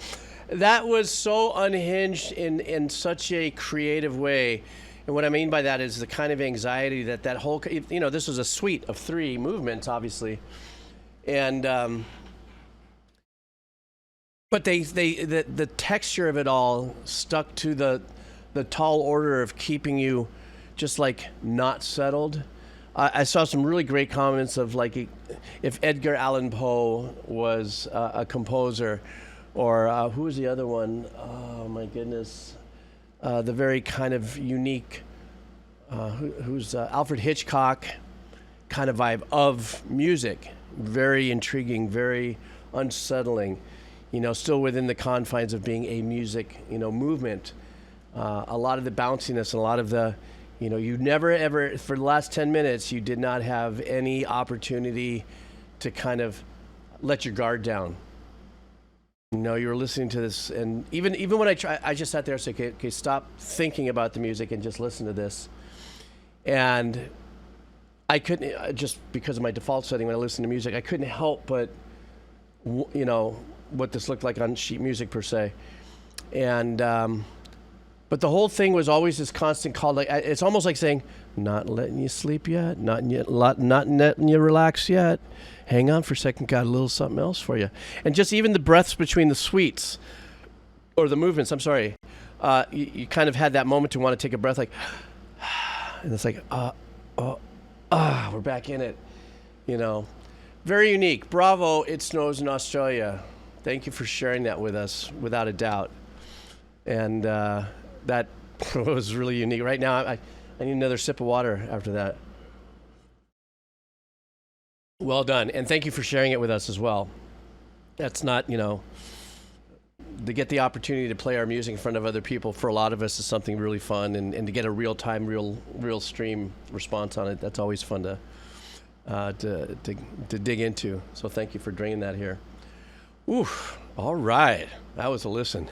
That was so unhinged in such a creative way. And what I mean by that is the kind of anxiety that whole, this was a suite of 3 movements, obviously. And, but the texture of it all stuck to the tall order of keeping you just like not settled. I saw some really great comments of like if Edgar Allan Poe was a composer, or who was the other one? Oh my goodness, the very kind of unique, who's Alfred Hitchcock kind of vibe of music. Very intriguing, very unsettling, still within the confines of being a music, movement. A lot of the bounciness and a lot of the, you never ever, for the last 10 minutes, you did not have any opportunity to kind of let your guard down. You were listening to this, and even when I just sat there and said, okay, stop thinking about the music and just listen to this. And I couldn't, just because of my default setting when I listen to music, I couldn't help but, what this looked like on sheet music per se. And, but the whole thing was always this constant call. Like, it's almost like saying, not letting you sleep yet, not letting you relax yet. Hang on for a second, got a little something else for you. And just even the breaths between the suites, or the movements, I'm sorry, you kind of had that moment to want to take a breath, like, and it's like, we're back in it, Very unique. Bravo, It Snows in Australia. Thank you for sharing that with us, without a doubt. And that was really unique. Right now, I need another sip of water after that. Well done. And thank you for sharing it with us as well. That's not, to get the opportunity to play our music in front of other people, for a lot of us, is something really fun. And to get a real-time, real stream response on it, that's always fun to dig into. So thank you for bringing that here. Oof. All right. That was a listen.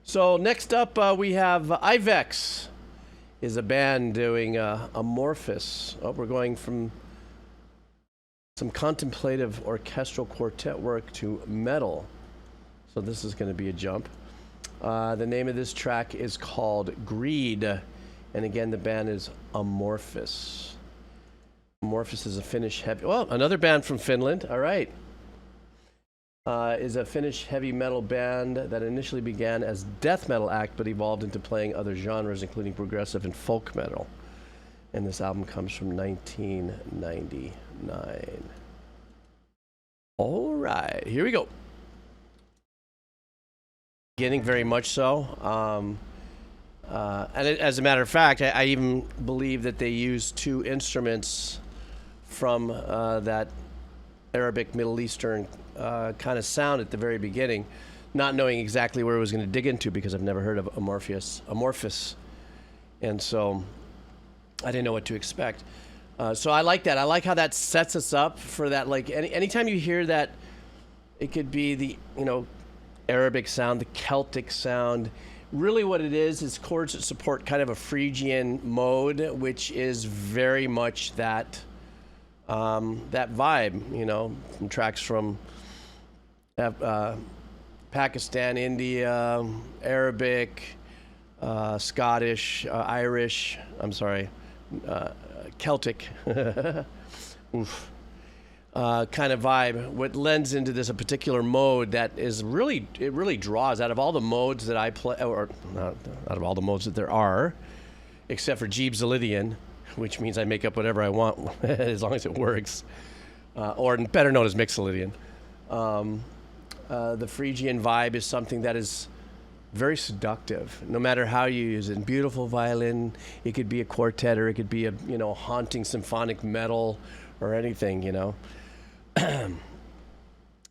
So next up, we have Ivex is a band doing Amorphis. Oh, we're going from some contemplative orchestral quartet work to metal. So this is going to be a jump. The name of this track is called Greed. And again, the band is Amorphis. Amorphis is a Finnish heavy... Well, another band from Finland. All right. Is a Finnish heavy metal band that initially began as death metal act, but evolved into playing other genres, including progressive and folk metal. And this album comes from 1999. All right, here we go. Beginning very much so. As a matter of fact, I even believe that they used two instruments from that Arabic Middle Eastern kind of sound at the very beginning, not knowing exactly where I was going to dig into because I've never heard of Amorphis, and so I didn't know what to expect. So I like that. I like how that sets us up for that. Like anytime you hear that, it could be the Arabic sound, the Celtic sound. Really, what it is chords that support kind of a Phrygian mode, which is very much that vibe. From tracks from Pakistan, India, Arabic, Scottish, Irish. I'm sorry, Celtic. Oof. Kind of vibe. What lends into this a particular mode that is really draws out of all the modes that I play, or not out of all the modes that there are, except for Jeeves Lydian, which means I make up whatever I want as long as it works, or better known as Mixolydian. The Phrygian vibe is something that is very seductive, no matter how you use it. Beautiful violin, it could be a quartet, or it could be a haunting symphonic metal, or anything,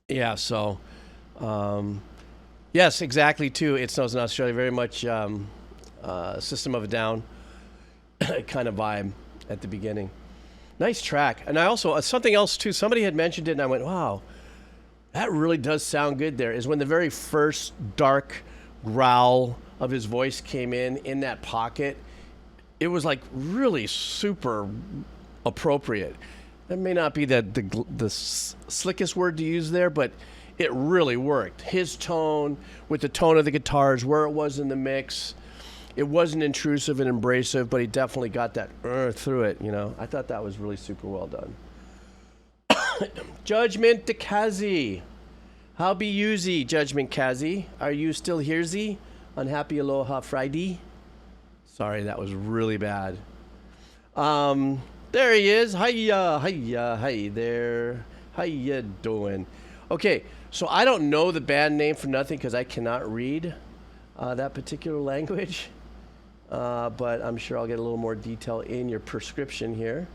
Yeah, so, yes, exactly, too. It snows in Australia, very much System of a Down kind of vibe at the beginning. Nice track. And I also, something else, too, somebody had mentioned it, and I went, wow, that really does sound good there, is when the very first dark growl of his voice came in that pocket, it was like really super appropriate. That may not be the slickest word to use there, but it really worked. His tone with the tone of the guitars, where it was in the mix, it wasn't intrusive and abrasive, but he definitely got that through it. I thought that was really super well done. Judgment to Kazi. How be you, Judgment Kazi? Are you still here-zy on Happy Aloha Friday? Sorry, that was really bad. There he is. Hi there. How you doing? Okay, so I don't know the band name for nothing because I cannot read that particular language. But I'm sure I'll get a little more detail in your prescription here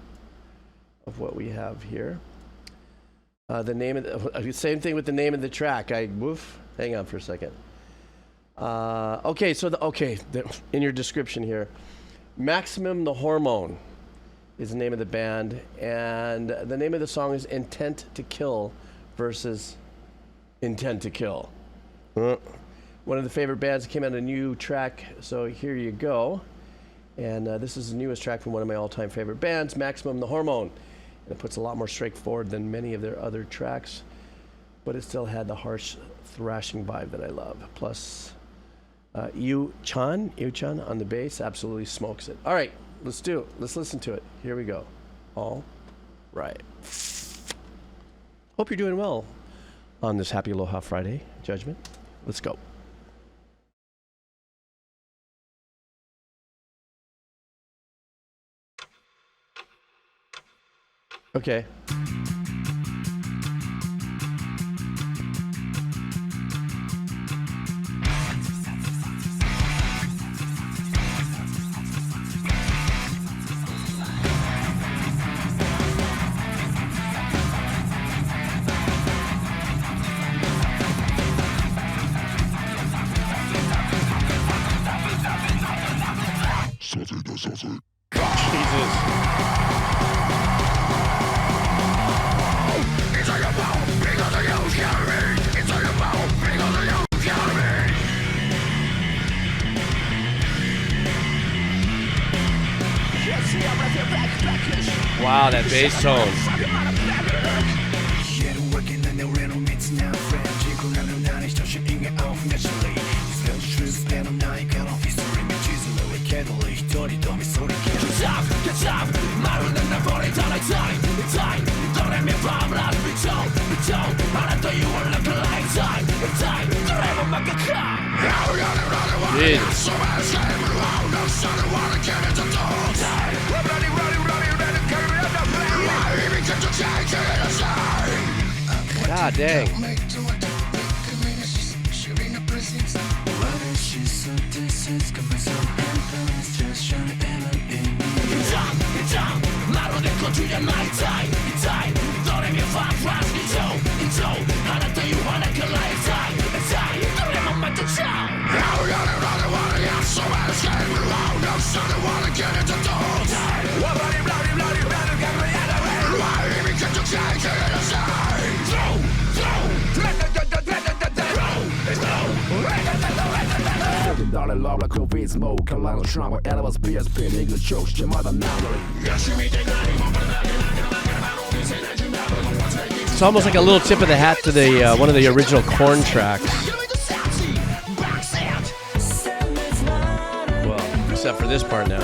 of what we have here. The name of same thing with the name of the track. Hang on for a second. Okay, in your description here, Maximum the Hormone is the name of the band, and the name of the song is Intent to Kill versus Intent to Kill. One of the favorite bands that came out a new track, so here you go. And this is the newest track from one of my all-time favorite bands, Maximum the Hormone. And it puts a lot more straightforward than many of their other tracks, but it still had the harsh thrashing vibe that I love. Plus, Yu-chan on the bass absolutely smokes it. All right, let's do it. Let's listen to it. Here we go. All right. Hope you're doing well on this Happy Aloha Friday, Judgment. Let's go. Okay. Jesus. Wow, that bass tone. Jesus. God dang. Dalej lobla COVID smoke, kalano trauma, elevas PSP, niggas choke, ściemada nagli. It's almost like a little tip of the hat to the one of the original Korn tracks. Well, except for this part now.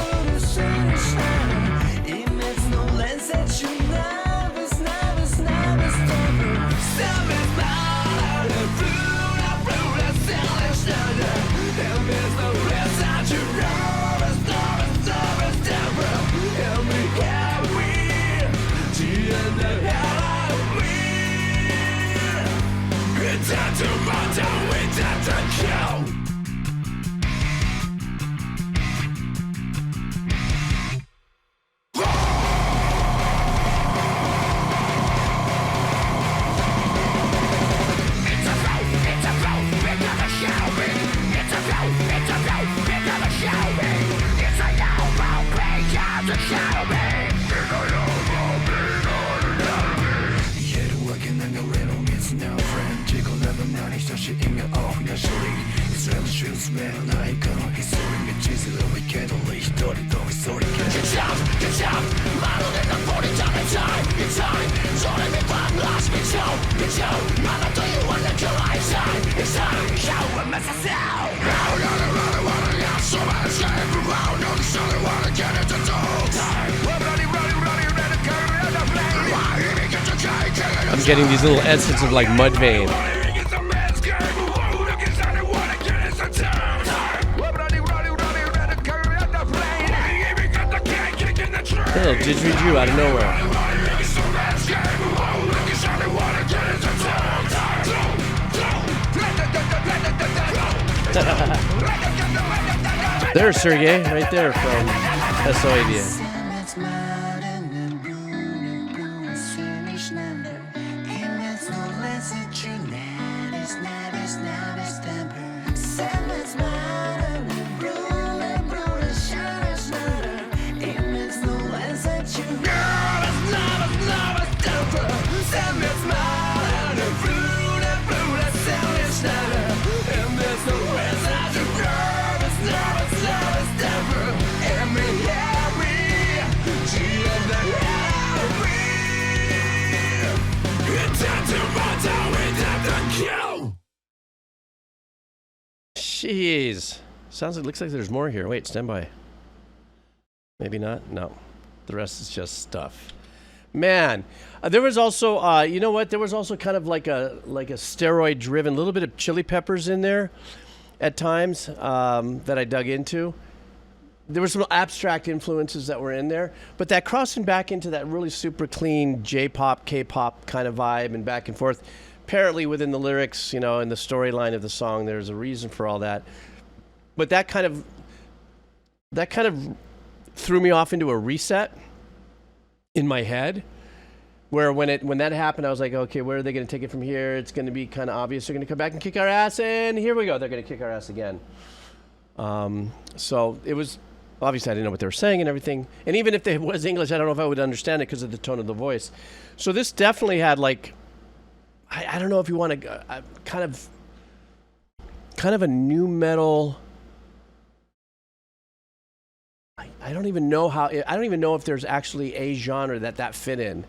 I'm getting these little essence of like Mudvayne. A little didgeridoo out of nowhere. There's Sergey, right there from SOAD. Jeez. Sounds like, looks like there's more here. Wait, stand by. Maybe not? No. The rest is just stuff. Man, there was also, you know what? There was also kind of like a steroid-driven, little bit of Chili Peppers in there at times that I dug into. There were some abstract influences that were in there, but that crossing back into that really super clean J-pop, K-pop kind of vibe and back and forth. Apparently within the lyrics, you know, and the storyline of the song, there's a reason for all that. But that kind of threw me off into a reset in my head, where when that happened, I was like, okay, where are they going to take it from here? It's going to be kind of obvious. They're going to come back and kick our ass, and here we go. They're going to kick our ass again. So it was, obviously I didn't know what they were saying and everything. And even if it was English, I don't know if I would understand it because of the tone of the voice. So this definitely had like, I don't know if you want to, kind of a new metal I don't even know if there's actually a genre that fit in.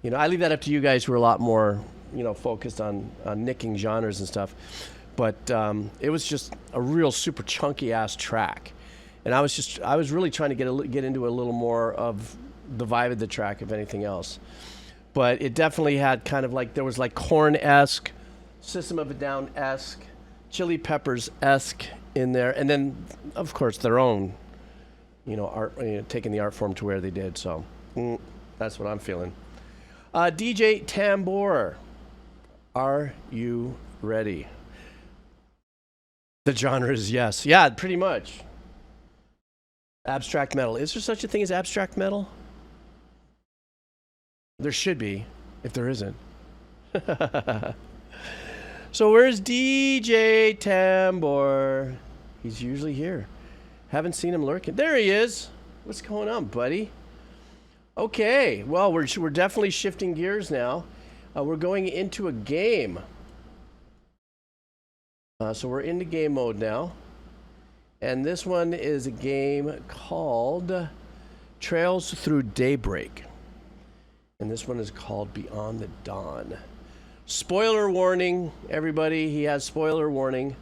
You know, I leave that up to you guys who are a lot more, you know, focused on nicking genres and stuff. But it was just a real super chunky ass track. And I was really trying to get into a little more of the vibe of the track, if anything else. But it definitely had kind of like, there was like Korn-esque, System of a Down-esque, Chili Peppers-esque in there. And then, of course, their own, you know, art, you know, taking the art form to where they did. So that's what I'm feeling. DJ Tambor, are you ready? The genre is yes. Yeah, pretty much. Abstract metal. Is there such a thing as abstract metal? There should be, if there isn't. So where's DJ Tambor? He's usually here. Haven't seen him lurking. There he is. What's going on, buddy? Okay, well, we're definitely shifting gears now. We're going into a game. So we're into game mode now. And this one is a game called Trails Through Daybreak. And this one is called Beyond the Dawn. Spoiler warning, everybody. He has spoiler warning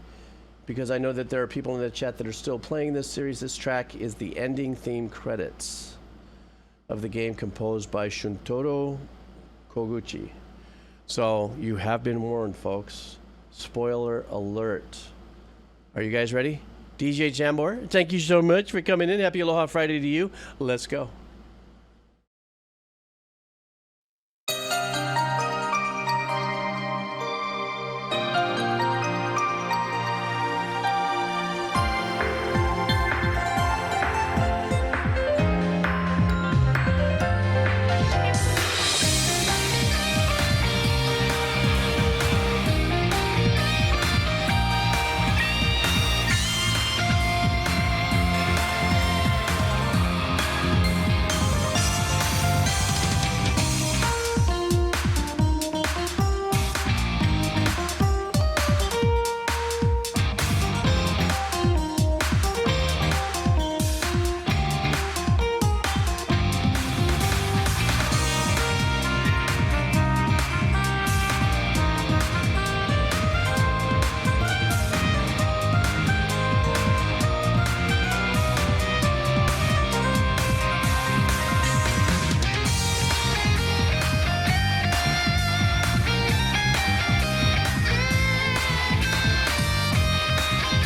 because I know that there are people in the chat that are still playing this series. This track is the ending theme credits of the game composed by Shuntoro Koguchi. So you have been warned, folks. Spoiler alert. Are you guys ready? DJ Tambor, thank you so much for coming in. Happy Aloha Friday to you. Let's go.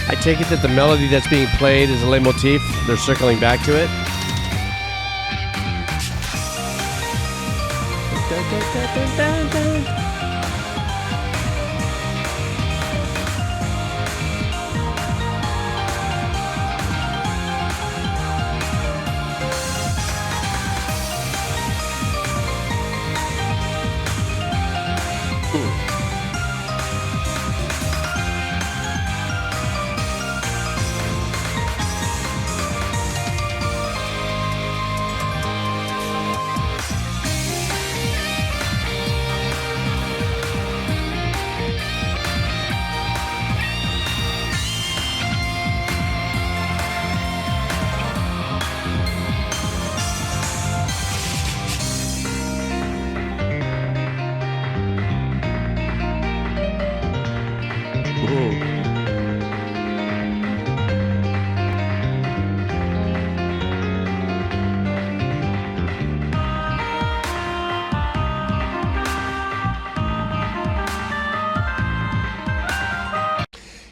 I take it that the melody that's being played is a leitmotif. They're circling back to it.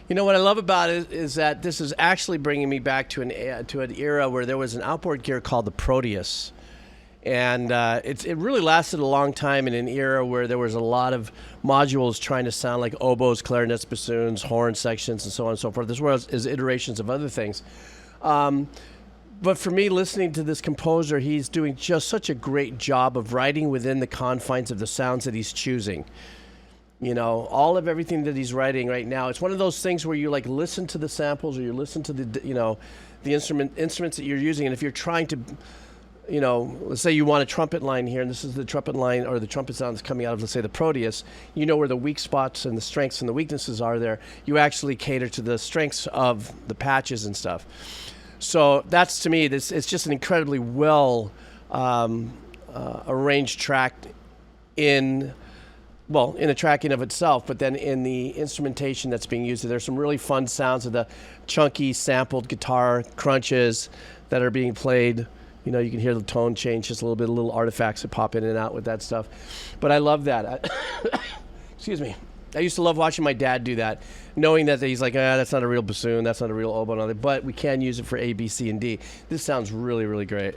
You know what I love about it is that this is actually bringing me back to an era where there was an outboard gear called the Proteus, and it really lasted a long time in an era where there was a lot of modules trying to sound like oboes, clarinets, bassoons, horn sections, and so on and so forth, as well as iterations of other things. But for me, listening to this composer, he's doing just such a great job of writing within the confines of the sounds that he's choosing. You know, all of everything that he's writing right now, it's one of those things where you like listen to the samples or you listen to the, you know, the instruments that you're using. And if you're trying to, you know, let's say you want a trumpet line here, and this is the trumpet line or the trumpet sound that's coming out of, let's say, the Proteus, you know where the weak spots and the strengths and the weaknesses are there. You actually cater to the strengths of the patches and stuff. So that's, to me, it's just an incredibly well arranged track in a track in of itself, but then in the instrumentation that's being used. There's some really fun sounds of the chunky sampled guitar crunches that are being played. You know, you can hear the tone change just a little bit, little artifacts that pop in and out with that stuff. But I love that. Excuse me. I used to love watching my dad do that, knowing that he's like, that's not a real bassoon, that's not a real oboe, but we can use it for A, B, C, and D. This sounds really, really great.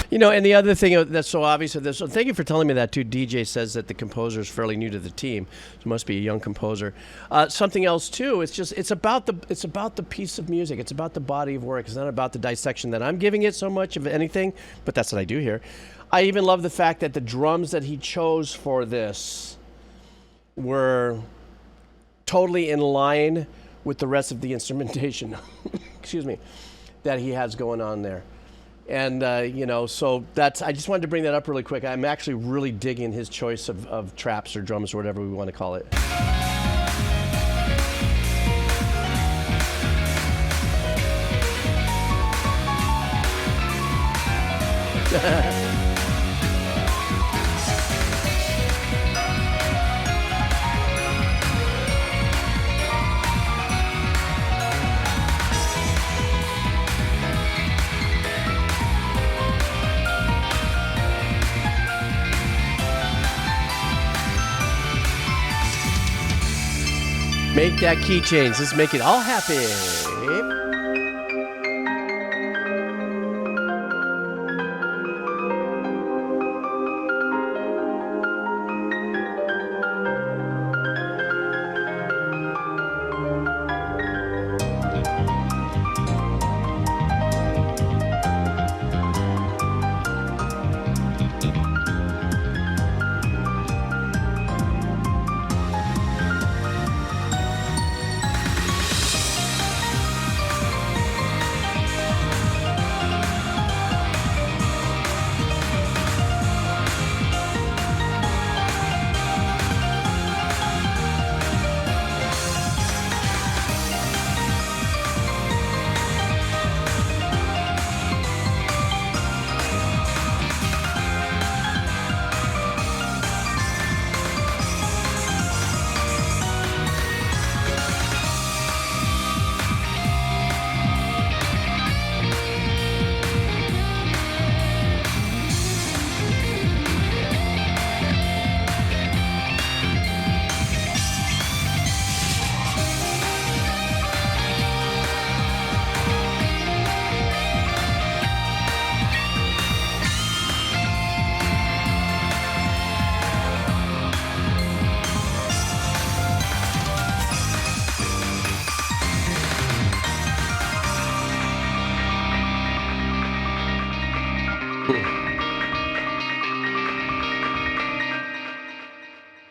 You know, and the other thing that's so obvious of this, so thank you for telling me that too. DJ says that the composer is fairly new to the team, so must be a young composer. Something else too, it's about the piece of music. It's about the body of work. It's not about the dissection that I'm giving it so much of anything, but that's what I do here. I even love the fact that the drums that he chose for this were totally in line with the rest of the instrumentation. Excuse me, that he has going on there. And, you know, so I just wanted to bring that up really quick. I'm actually really digging his choice of traps or drums or whatever we want to call it. Make that key change. Let's make it all happy.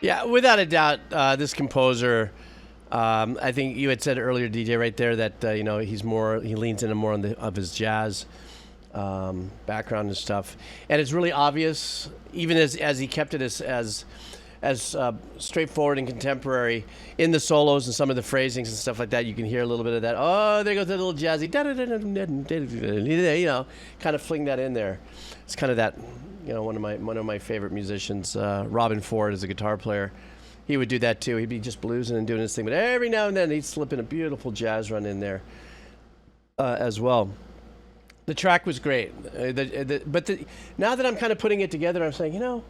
Yeah, without a doubt, this composer, I think you had said earlier, DJ, right there, that you know, he leans into more of his jazz background and stuff, and it's really obvious, even as he kept it as straightforward and contemporary in the solos and some of the phrasings and stuff like that. You can hear a little bit of that. Oh, there goes that little jazzy, you know, kind of fling that in there. It's kind of that. You know, one of my favorite musicians, Robin Ford, is a guitar player. He would do that too. He'd be just bluesing and doing his thing, but every now and then he'd slip in a beautiful jazz run in there as well. The track was great, but now that I'm kind of putting it together, I'm saying, you know,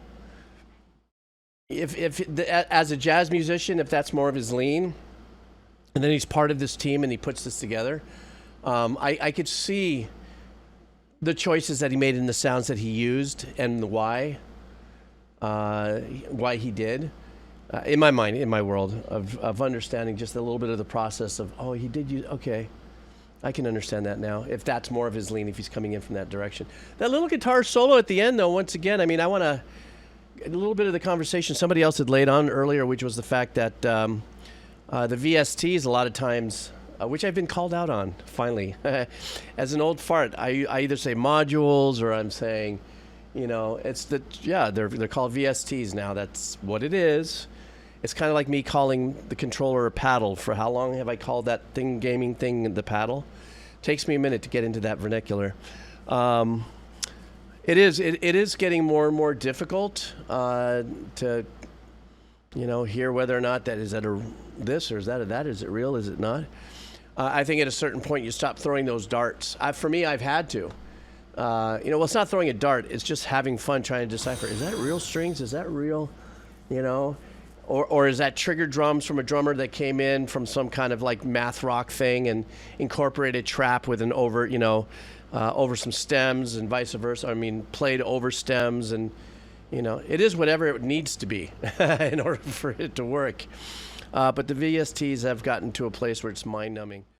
As a jazz musician, if that's more of his lean, and then he's part of this team and he puts this together, I could see the choices that he made in the sounds that he used and the why he did. In my mind, in my world of understanding just a little bit of the process of, oh, he did use, okay, I can understand that now. If that's more of his lean, if he's coming in from that direction. That little guitar solo at the end, though, once again, I mean, I want to, a little bit of the conversation somebody else had laid on earlier, which was the fact that the VSTs a lot of times, which I've been called out on, finally. As an old fart, I either say modules or I'm saying, it's they're called VSTs now. That's what it is. It's kind of like me calling the controller a paddle. For how long have I called that gaming thing the paddle? Takes me a minute to get into that vernacular. It is getting more and more difficult to, hear whether or not that is that a this or is that a that? Is it real? Is it not? I think at a certain point you stop throwing those darts. For me, I've had to. It's not throwing a dart. It's just having fun trying to decipher. Is that real strings? Is that real? Or is that trigger drums from a drummer that came in from some kind of like math rock thing and incorporated trap with an over some stems and vice versa. I mean, played over stems and, it is whatever it needs to be in order for it to work. But the VSTs have gotten to a place where it's mind-numbing.